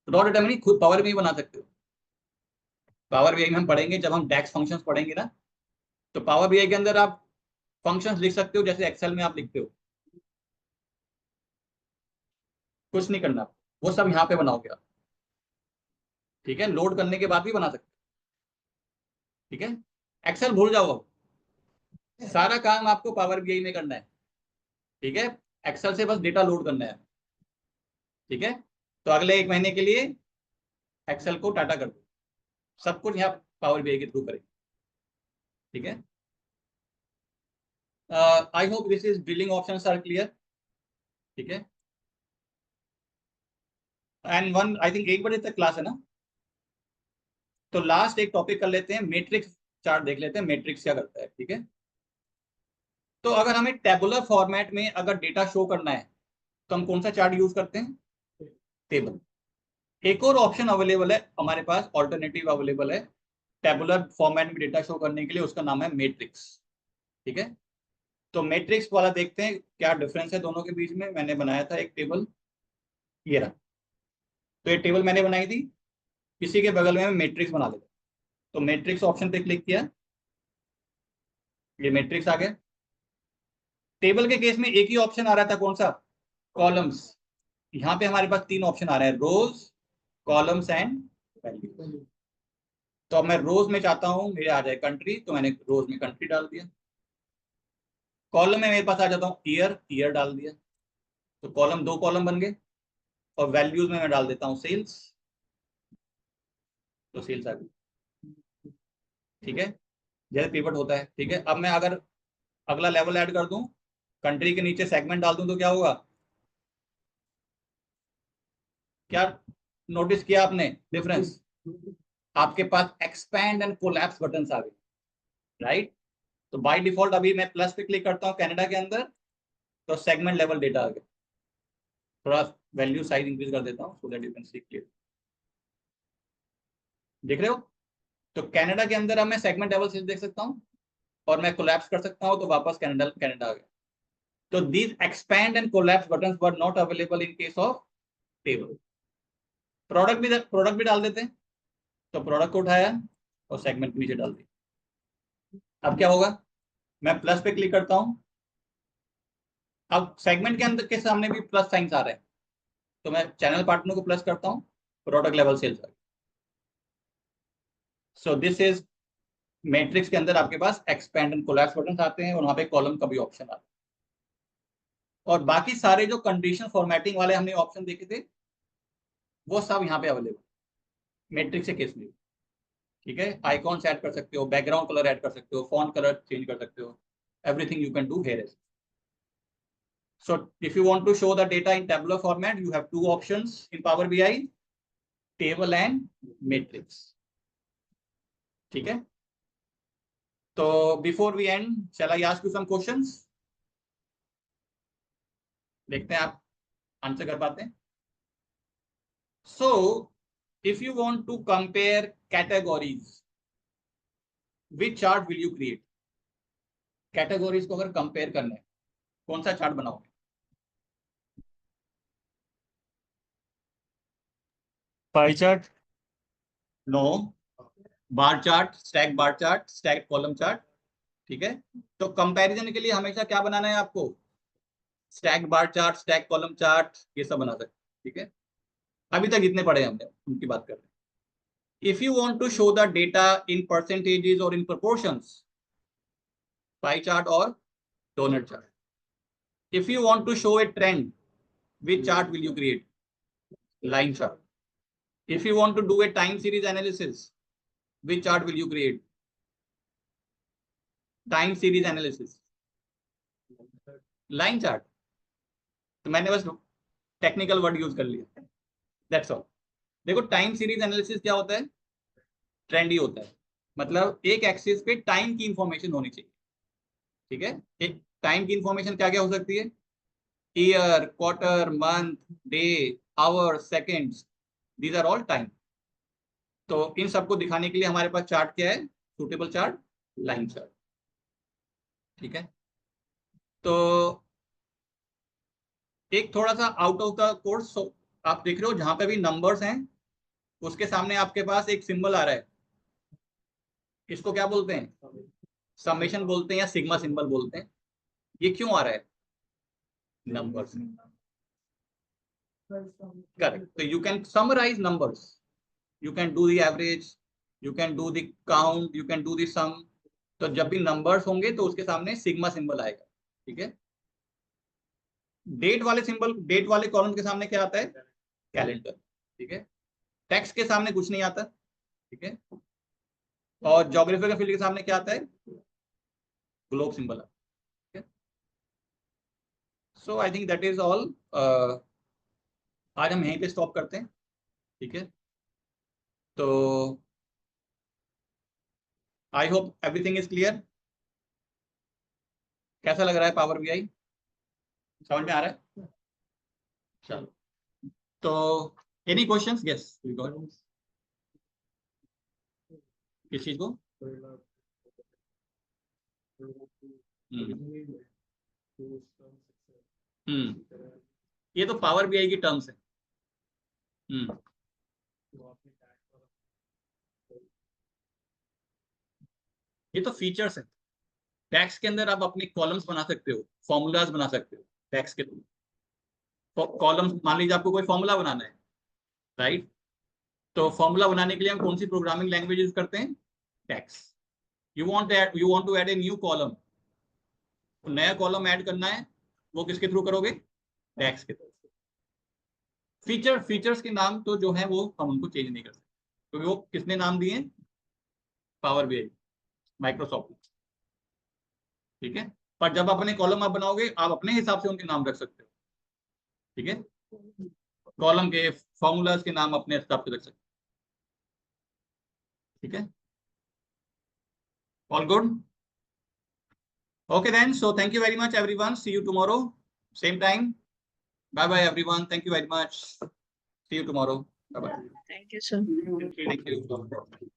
रॉ डेटा में नहीं, खुद पावर में ही बना सकते हो। पावर बीआई में हम पढ़ेंगे जब हम डैक्स फंक्शंस पढ़ेंगे ना, तो पावर बीआई के अंदर आप फंक्शंस लिख सकते हो जैसे एक्सेल में आप लिखते हो, कुछ नहीं करना, वो सब यहाँ पे बनाओगे आप। ठीक है, लोड करने के बाद भी बना सकते हो। ठीक है, एक्सेल भूल जाओ अब, सारा काम आपको पावर बीआई में करना है। ठीक है, एक्सेल से बस डेटा लोड करना है। ठीक है, तो अगले 1 महीने के लिए एक्सेल को टाटा कर दो, सब कुछ यहाँ पावर बीआई के थ्रू करें। ठीक है, I hope this is drilling options are clear. ठीक है, एंड वन आई थिंक 1 बजे तक क्लास है ना, तो लास्ट एक टॉपिक कर लेते हैं, मैट्रिक्स चार्ट देख लेते हैं, मैट्रिक्स क्या करता है। ठीक है, तो अगर हमें टेबुलर फॉर्मेट में अगर डेटा शो करना है तो हम कौन सा चार्ट यूज करते हैं? टेबल। एक और ऑप्शन अवेलेबल है हमारे पास, ऑल्टरनेटिव अवेलेबल है टेबुलर फॉर्मेट में डेटा शो करने के लिए, उसका नाम है मैट्रिक्स। ठीक है, तो मैट्रिक्स वाला देखते हैं क्या डिफरेंस है दोनों के बीच में। मैंने बनाया था एक टेबल, ये रहा, तो ये टेबल मैंने बनाई थी, इसी के बगल में मैं मैट्रिक्स बना देता। तो मैट्रिक्स ऑप्शन पे क्लिक किया, ये मैट्रिक्स आ गया। टेबल के केस में एक ही ऑप्शन आ रहा था, कौन सा? कॉलम्स। यहाँ पे हमारे पास 3 ऑप्शन आ रहे हैं, रोज, कॉलम्स एंड वैल्यू। तो अब मैं रोज में चाहता हूँ मेरे आ जाए कंट्री, तो मैंने रोज में कंट्री डाल दिया। कॉलम में मेरे पास आ जाता हूँ ईयर, ईयर डाल दिया, तो कॉलम 2 कॉलम बन गए। और वैल्यूज में मैं डाल देता हूँ सेल्स, तो सेल्स आ गई। ठीक है, जैसे पिवट होता है। ठीक है, अब मैं अगर अगला लेवल ऐड कर दूं, कंट्री के नीचे सेगमेंट डाल दूं, तो क्या होगा? क्या नोटिस किया आपने डिफरेंस? आपके पास एक्सपैंड एंड कोलैप्स बटन आ गए, राइट। तो बाय डिफॉल्ट अभी मैं प्लस पे क्लिक करता हूँ कनाडा के अंदर, तो सेगमेंट लेवल डेटा आ गया। थोड़ा वैल्यू साइज इंक्रीज कर देता हूँ सो that you can C clear. देख रहे हो? तो कनाडा के अंदर अब मैं सेगमेंट लेवल सेल्स देख सकता हूँ, और मैं कोलैप्स कर सकता हूँ, तो वापस कनाडा कनाडा आ गया। तो these expand and collapse buttons were not available in case of table. Product भी डाल देते हैं, तो प्रोडक्ट को उठाया और सेगमेंट के नीचे डाल दिया। अब क्या होगा? मैं प्लस पे क्लिक करता हूं, अब सेगमेंट के अंदर के सामने भी प्लस साइंस आ रहे हैं, तो मैं चैनल पार्टनर को प्लस करता हूँ, product level sales. So this is matrix के अंदर आपके पास एक्सपेंड एंड कोलैप्स बटन आते हैं और वहां पे कॉलम का भी ऑप्शन आता है। और बाकी सारे जो कंडीशन फॉर्मेटिंग वाले हमने ऑप्शन देखे थे वो सब यहाँ पे अवेलेबल मैट्रिक्स के केस में। ठीक है, आइकॉन्स ऐड कर सकते हो, बैकग्राउंड कलर ऐड कर सकते हो, फॉन्ट कलर चेंज कर सकते हो, everything you can do here. So if you want to show the data in tabular format, you have two options in Power BI, table and matrix. ठीक है, तो before we end, shall I ask you some questions? देखते हैं आप आंसर कर पाते हैं। So if you want to compare categories, which chart will you create? Categories को अगर कंपेयर करना है, कौन सा चार्ट बनाओगे? Pie chart? No, bar chart, stack bar chart, stack column chart. ठीक है, तो कंपैरिजन के लिए हमेशा क्या बनाना है आपको? Stack bar chart, stack column chart, ये सब बना सकते हैं। ठीक है, अभी तक जितने पढ़े हमने उनकी बात कर रहे हैं। If you want to show the data in percentages और इन प्रोपोर्शंस, पाई चार्ट और donut chart. If you want to show a trend, which chart will you create? Line chart. If you want to do a time series analysis, which chart will you create? Time series analysis. Line chart. तो मैंने बस टेक्निकल वर्ड यूज कर लिया, दैट्स ऑल। देखो, टाइम सीरीज एनालिसिस क्या होता है? ट्रेंडी होता है, मतलब एक एक्सिस पे टाइम की इंफॉर्मेशन होनी चाहिए। ठीक है, एक टाइम की इंफॉर्मेशन क्या क्या हो सकती है? Year, quarter, month, day, hour, seconds, these are all time. तो इन सबको दिखाने के लिए हमारे पास चार्ट क्या है? Suitable chart, line chart. ठीक है, तो एक थोड़ा सा आउट ऑफ द कोर्स आप देख रहे हो, जहां पे भी नंबर्स हैं उसके सामने आपके पास एक सिंबल आ रहा है, इसको क्या बोलते हैं? समेशन बोलते हैं या सिग्मा सिंबल बोलते हैं। ये क्यों आ रहा है? नंबर्स। करेक्ट, तो you can summarise numbers, you can do the average, you can do the count, you can do the sum. तो जब भी नंबर्स होंगे तो उसके सामने सिग्मा सिंबल आएगा। ठीक है, डेट वाले सिंबल, डेट वाले कॉलम के सामने क्या आता है? कैलेंडर। ठीक है, टेक्स्ट के सामने कुछ नहीं आता। ठीक है, और ज्योग्राफिकल फील्ड के सामने क्या आता है? Globe symbol. ठीक है, so I think that is all. आज हम यहीं पे स्टॉप करते हैं। ठीक है, तो I hope everything is clear. कैसा लग रहा है पावर बीआई? समझ में आ रहा है? चलो, तो any questions? Yes, we got. किस चीज को? ये तो पावर बीआई की टर्म्स है। ये तो फीचर्स है। टैक्स के अंदर आप अपने कॉलम्स बना सकते हो, फॉर्मूलाज बना सकते हो टैक्स के थ्रू। कॉलम्स, मान लीजिए आपको कोई फॉर्मूला बनाना है, राइट? तो फॉर्मूला बनाने के लिए हम कौन सी प्रोग्रामिंग लैंग्वेज यूज करते हैं? Tax. You want to add a new column, नया कॉलम ऐड करना है, वो किसके थ्रू करोगे? टैक्स के थ्रू। फीचर्स के नाम तो जो है वो हम उनको चेंज नहीं कर सकते, क्योंकि वो किसने नाम दिए? Power BI, Microsoft. ठीक है, पर जब अपने कॉलम आप बनाओगे, आप अपने हिसाब से उनके नाम रख सकते हो। ठीक है, कॉलम के फॉर्मूलाज के नाम अपने हिसाब से रख सकते हो। ठीक है, all good? Okay then, so thank you very much everyone. See you tomorrow, same time. Bye bye everyone. Thank you very much. See you tomorrow. Bye bye. Thank you, sir. Thank you.